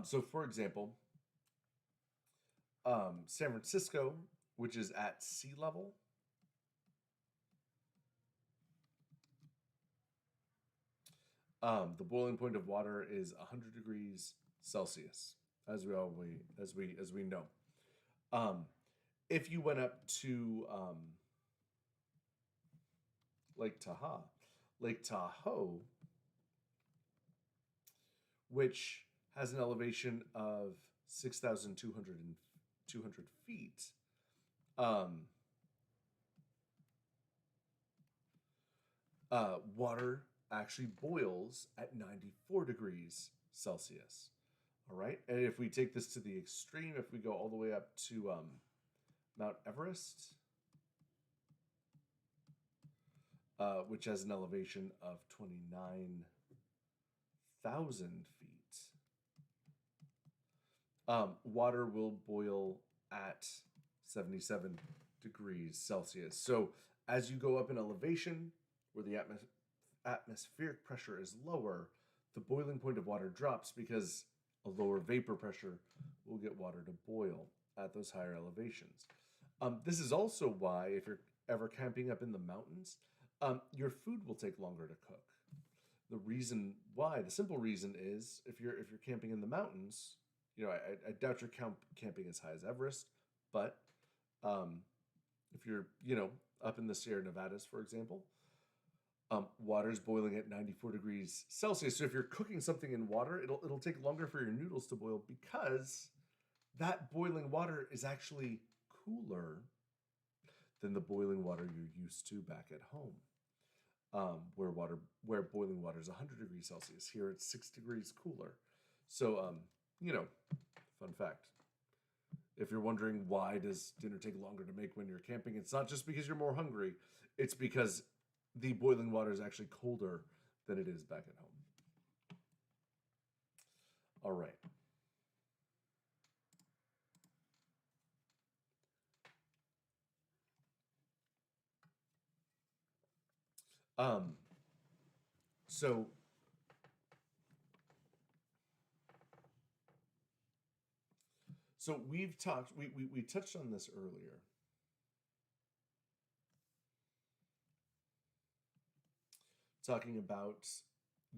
So for example, San Francisco, which is at sea level, the boiling point of water is 100 degrees Celsius, as we know. Um, if you went up to Lake Tahoe, Lake Tahoe, which has an elevation of 6,200 feet, water actually boils at 94 degrees Celsius. All right. And if we take this to the extreme, if we go all the way up to Mount Everest, which has an elevation of 29,000 feet, water will boil at 77 degrees Celsius. So as you go up in elevation, where the atmospheric pressure is lower, the boiling point of water drops because a lower vapor pressure will get water to boil at those higher elevations. This is also why, if you're ever camping up in the mountains, your food will take longer to cook. The reason why, the simple reason is, if you're camping in the mountains, I doubt you're camping as high as Everest, but if you're up in the Sierra Nevadas, for example, water's boiling at 94 degrees Celsius. So if you're cooking something in water, it'll take longer for your noodles to boil because that boiling water is actually cooler than the boiling water you're used to back at home, where boiling water is 100 degrees Celsius. Here it's 6 degrees cooler. So fun fact. If you're wondering why does dinner take longer to make when you're camping, it's not just because you're more hungry. It's because the boiling water is actually colder than it is back at home. All right. So we've talked, we touched on this earlier. Talking about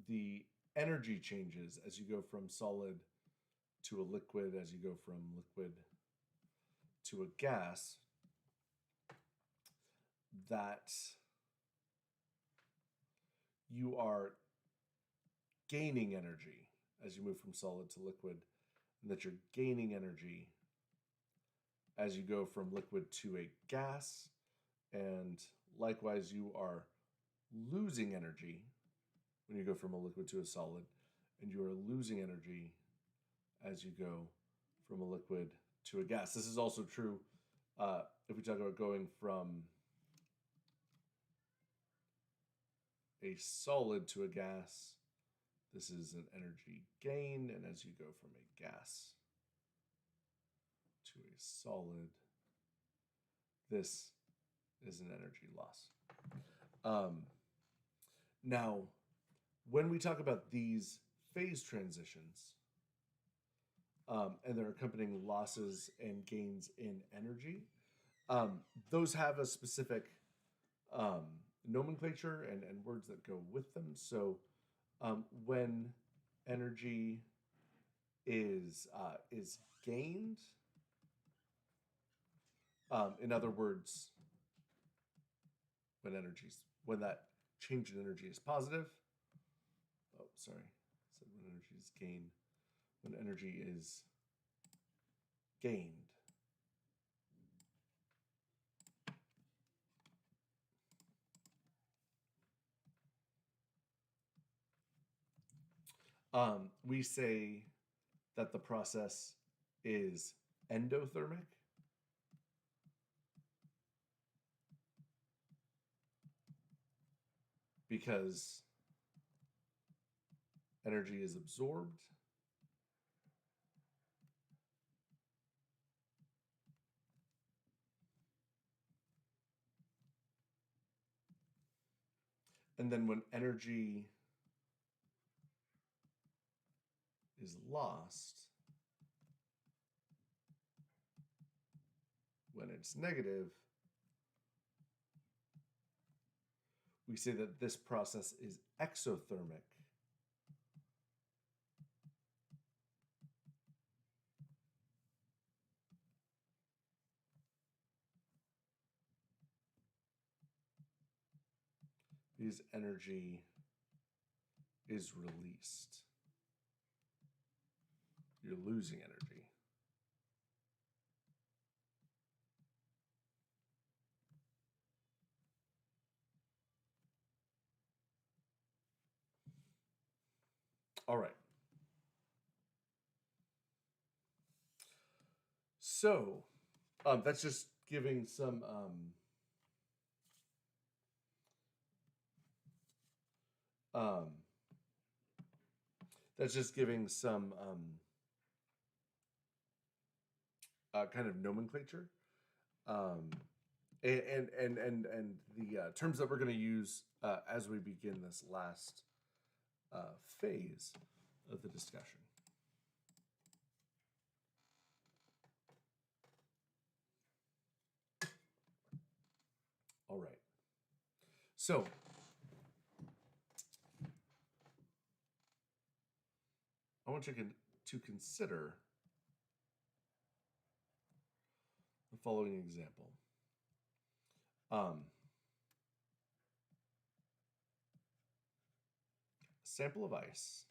the energy changes as you go from solid to a liquid, as you go from liquid to a gas, that you are gaining energy as you move from solid to liquid, and that you're gaining energy as you go from liquid to a gas, and likewise you are losing energy when you go from a liquid to a solid, and you are losing energy as you go from a liquid to a gas. This is also true if we talk about going from a solid to a gas. This is an energy gain, and as you go from a gas to a solid, this is an energy loss. Now, when we talk about these phase transitions and their accompanying losses and gains in energy, those have a specific nomenclature and words that go with them. So when energy is gained, in other words, when that change in energy is positive. Oh, sorry. I said when energy is gained. When energy is gained. We say that the process is endothermic because energy is absorbed and then when energy is lost, when it's negative, we say that this process is exothermic because energy is released. You're losing energy. All right. So that's just giving some kind of nomenclature, and the terms that we're going to use as we begin this last phase of the discussion. All right. So I want you to consider the following example. Sample of ice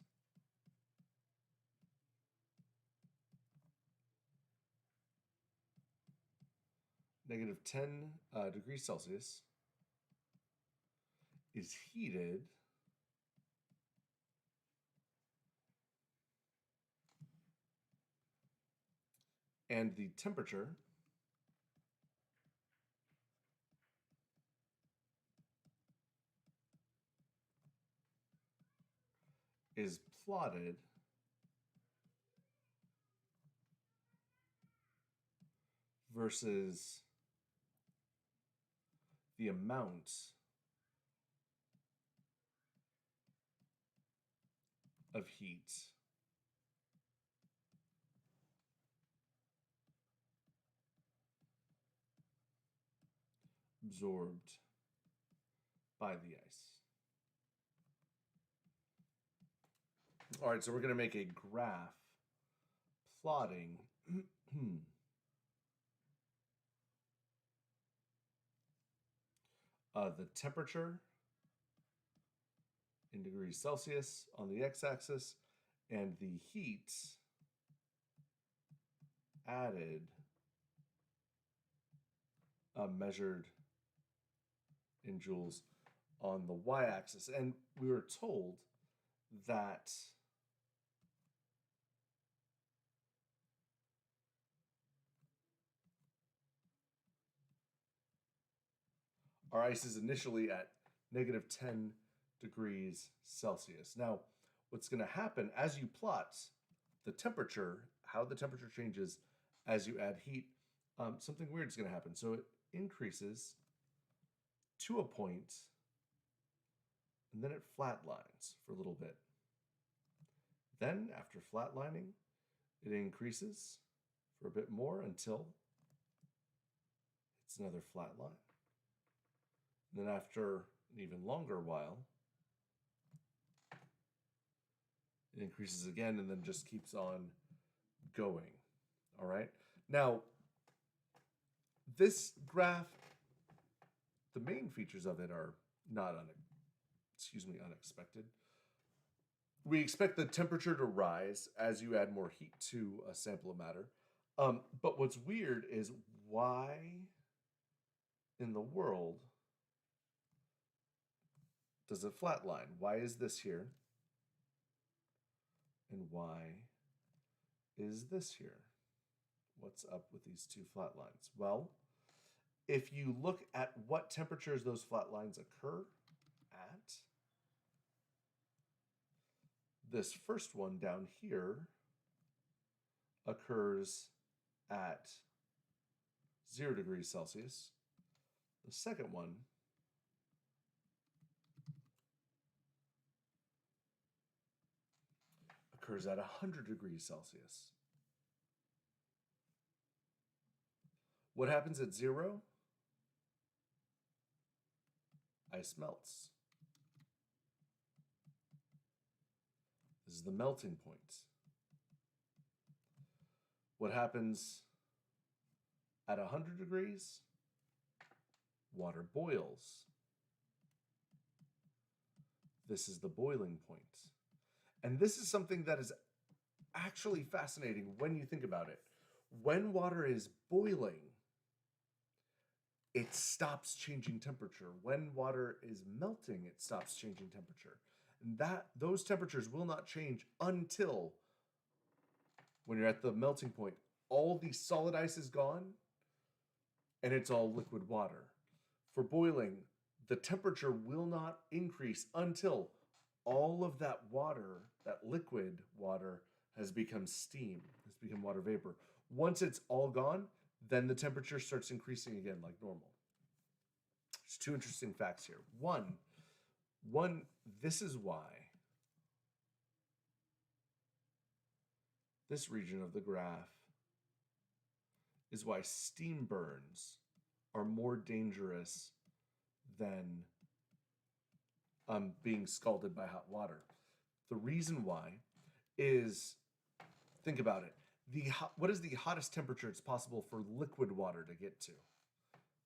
negative 10 degrees Celsius is heated and the temperature is plotted versus the amount of heat absorbed by the ice. All right, so we're going to make a graph plotting the temperature in degrees Celsius on the x-axis and the heat added measured in joules on the y-axis. And we were told that our ice is initially at negative 10 degrees Celsius. Now, what's going to happen as you plot the temperature, how the temperature changes as you add heat, something weird is going to happen. So it increases to a point, and then it flatlines for a little bit. Then, after flatlining, it increases for a bit more until it's another flat line. And then after an even longer while, it increases again and then just keeps on going. All right. Now, this graph, the main features of it are not unexpected. We expect the temperature to rise as you add more heat to a sample of matter. But what's weird is why in the world does it flatline? Why is this here? And why is this here? What's up with these two flat lines? Well, if you look at what temperatures those flat lines occur at, this first one down here occurs at 0 degrees Celsius. The second one occurs at 100 degrees Celsius. What happens at 0? Ice melts. This is the melting point. What happens at 100 degrees? Water boils. This is the boiling point. And this is something that is actually fascinating when you think about it. When water is boiling, it stops changing temperature. When water is melting, it stops changing temperature. And those temperatures will not change until, when you're at the melting point, all the solid ice is gone and it's all liquid water. For boiling, the temperature will not increase until all of that water, that liquid water, has become steam, has become water vapor. Once it's all gone, then the temperature starts increasing again like normal. There's two interesting facts here. One, this is why this region of the graph is why steam burns are more dangerous than being scalded by hot water. The reason why is, think about it. What is the hottest temperature it's possible for liquid water to get to?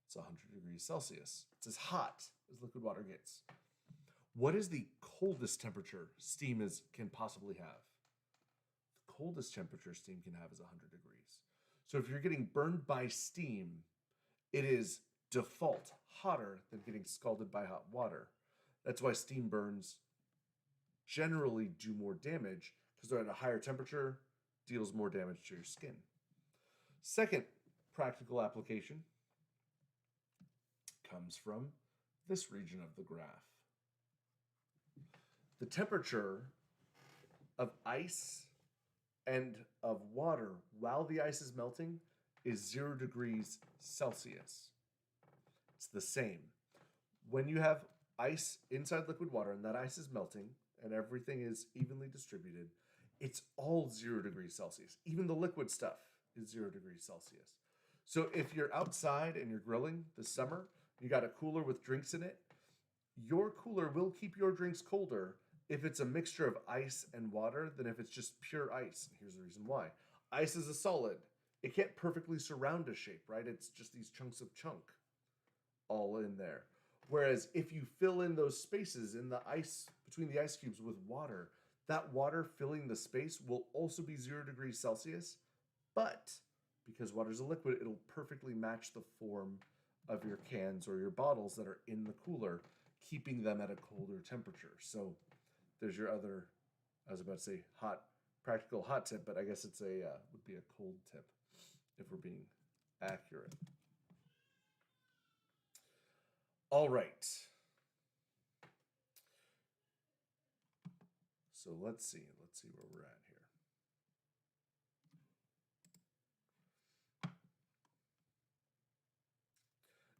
It's 100 degrees Celsius. It's as hot as liquid water gets. What is the coldest temperature steam can possibly have? The coldest temperature steam can have is 100 degrees. So if you're getting burned by steam, it is default hotter than getting scalded by hot water. That's why steam burns generally do more damage, because they're at a higher temperature, deals more damage to your skin. Second practical application comes from this region of the graph. The temperature of ice and of water while the ice is melting is 0 degrees Celsius. It's the same. When you have ice inside liquid water and that ice is melting and everything is evenly distributed, it's all 0 degrees Celsius. Even the liquid stuff is 0 degrees Celsius. So if you're outside and you're grilling this summer, you got a cooler with drinks in it, your cooler will keep your drinks colder if it's a mixture of ice and water than if it's just pure ice. And here's the reason why. Ice is a solid. It can't perfectly surround a shape, right? It's just these chunks of chunk all in there. Whereas if you fill in those spaces in the ice, between the ice cubes with water, that water filling the space will also be 0 degrees Celsius, but because water is a liquid, it'll perfectly match the form of your cans or your bottles that are in the cooler, keeping them at a colder temperature. So there's your other, I was about to say practical hot tip, but I guess it's would be a cold tip if we're being accurate. All right. So let's see where we're at here.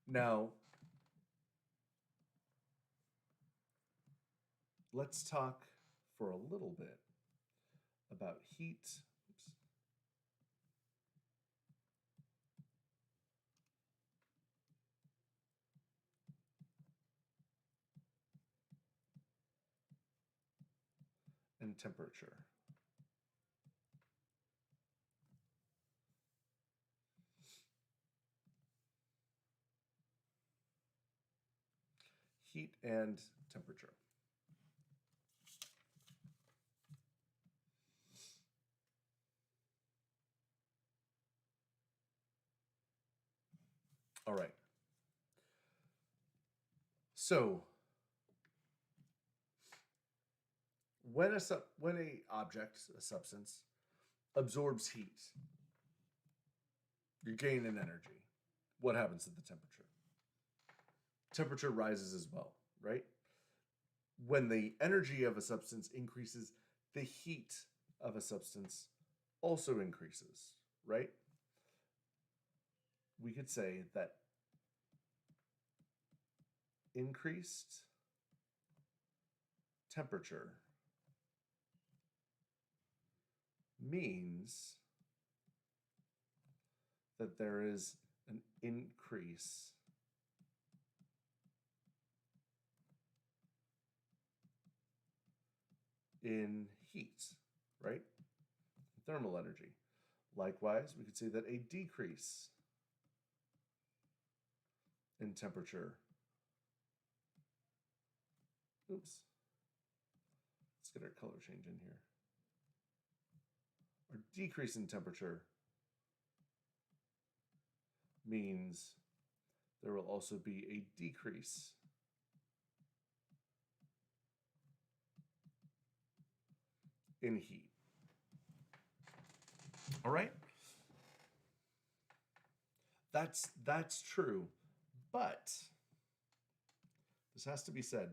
Now, let's talk for a little bit about heat. And temperature. Heat and temperature. All right. So when a object, a substance, absorbs heat, you gain an energy. What happens to the temperature? Temperature rises as well, right? When the energy of a substance increases, the heat of a substance also increases, right? We could say that increased temperature means that there is an increase in heat, right? Thermal energy. Likewise, we could say that a decrease in temperature. Oops. Let's get our color change in here. Our decrease in temperature means there will also be a decrease in heat. All right? That's true, but this has to be said.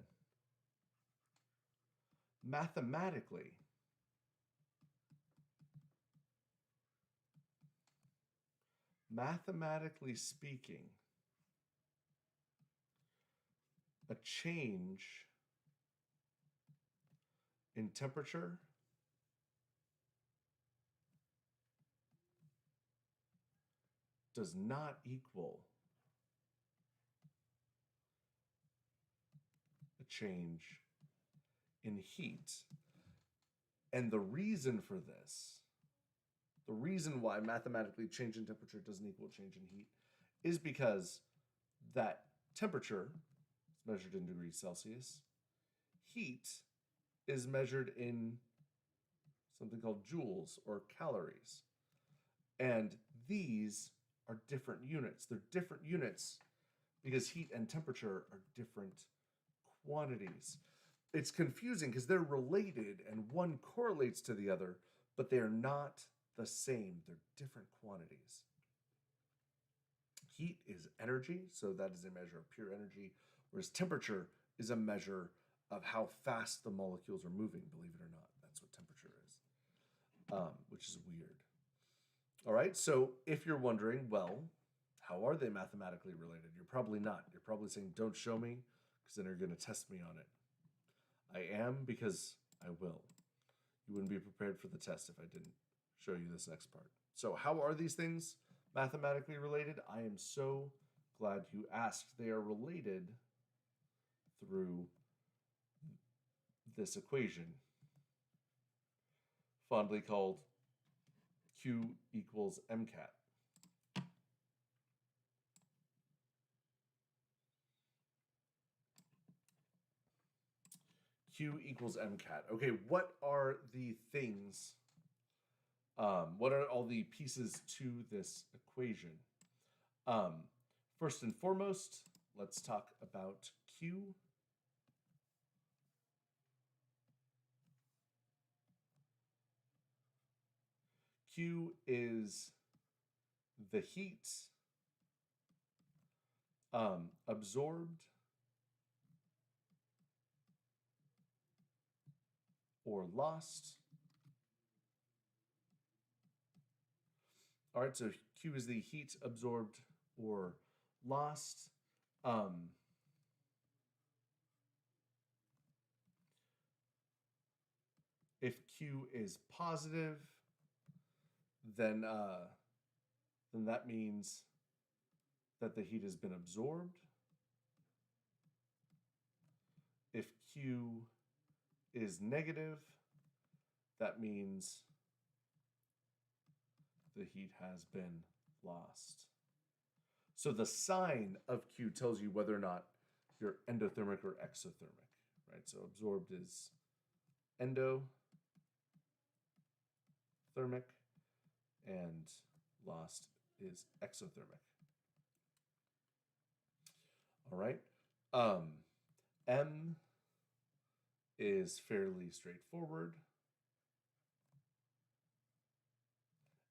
Mathematically, speaking, a change in temperature does not equal a change in heat. And the reason for this, the reason why mathematically change in temperature doesn't equal change in heat, is because that temperature is measured in degrees Celsius. Heat is measured in something called joules or calories. And these are different units. They're different units because heat and temperature are different quantities. It's confusing because they're related and one correlates to the other, but they are not the same. They're different quantities. Heat is energy, so that is a measure of pure energy, whereas temperature is a measure of how fast the molecules are moving, believe it or not. That's what temperature is, which is weird. All right, so if you're wondering, well, how are they mathematically related? You're probably not. You're probably saying, don't show me, because then you're going to test me on it. I am, because I will. You wouldn't be prepared for the test if I didn't show you this next part. So how are these things mathematically related? I am so glad you asked. They are related through this equation, fondly called Q equals MCAT. Q equals MCAT. Okay, what are the things, what are all the pieces to this equation? First and foremost, let's talk about Q. Q is the heat absorbed or lost. All right, so Q is the heat absorbed or lost. If Q is positive, then that means that the heat has been absorbed. If Q is negative, that means the heat has been lost. So the sign of Q tells you whether or not you're endothermic or exothermic, right? So absorbed is endothermic and lost is exothermic. All right. M is fairly straightforward.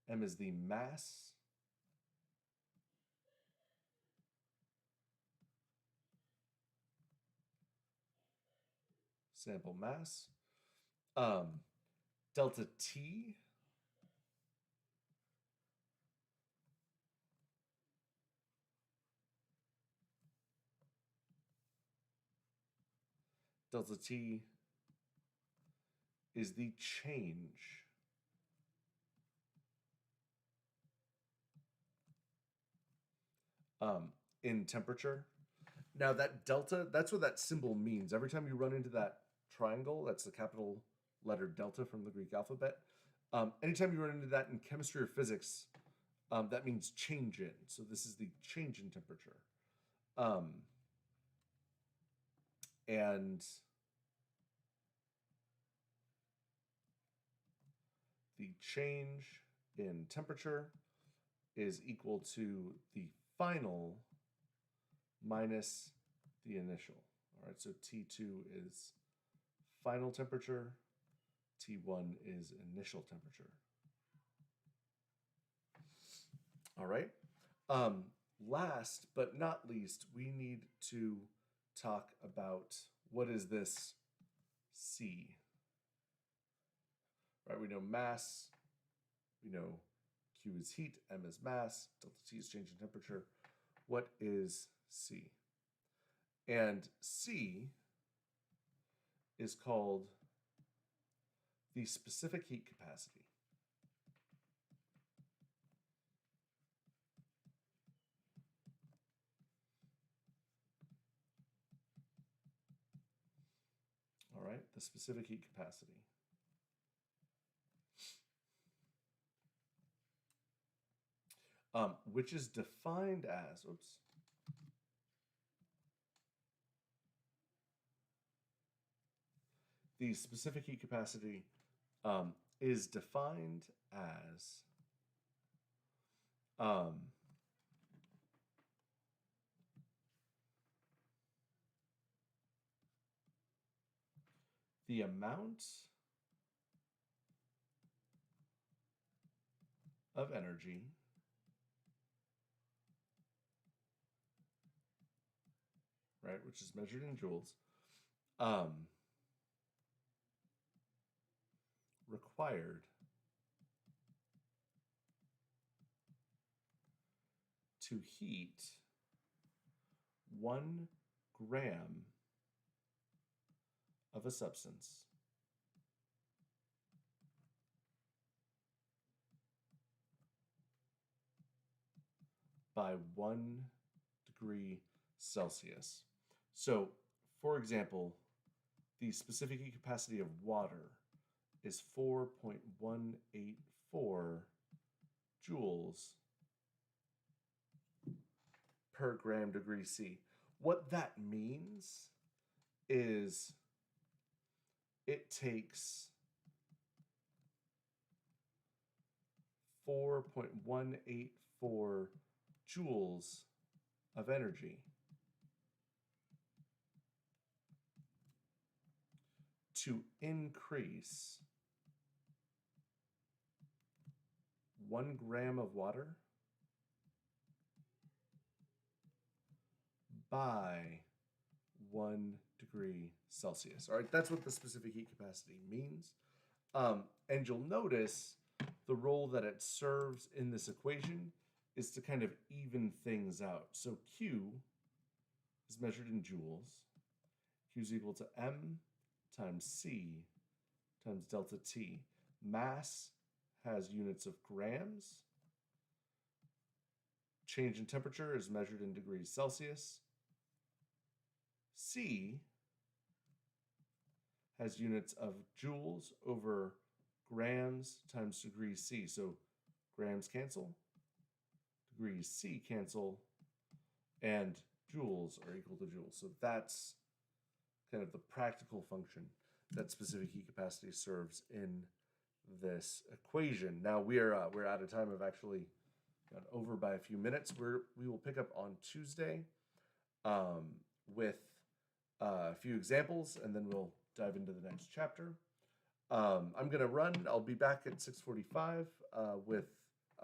M is the mass. Sample mass. Delta T is the change in temperature. Now that delta, that's what that symbol means. Every time you run into that triangle, that's the capital letter delta from the Greek alphabet. Anytime you run into that in chemistry or physics, that means change in. So this is the change in temperature. And the change in temperature is equal to the final minus the initial. All right, so T2 is final temperature, T1 is initial temperature. All right. Last but not least, we need to talk about what is this C. Right, we know mass, we know Q is heat, M is mass, delta T is change in temperature. What is C? And C is called the specific heat capacity. All right, the specific heat capacity. Which is defined as, the specific heat capacity is defined as the amount of energy right, which is measured in joules, required to heat 1 gram of a substance by 1 degree Celsius. So, for example, the specific heat capacity of water is 4.184 joules per gram degree C. What that means is it takes 4.184 joules of energy to increase 1 gram of water by 1 degree Celsius. All right, that's what the specific heat capacity means. And you'll notice the role that it serves in this equation is to kind of even things out. So Q is measured in joules. Q is equal to M times C times delta T. Mass has units of grams. Change in temperature is measured in degrees Celsius. C has units of joules over grams times degrees C. So grams cancel, degrees C cancel, and joules are equal to joules. So that's kind of the practical function that specific heat capacity serves in this equation. Now we're out of time. I've actually gone over by a few minutes. We will pick up on Tuesday with a few examples, and then we'll dive into the next chapter. I'm gonna run. I'll be back at 6:45 with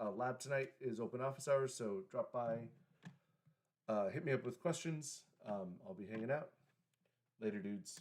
lab tonight is open office hours, so drop by, hit me up with questions. I'll be hanging out. Later, dudes.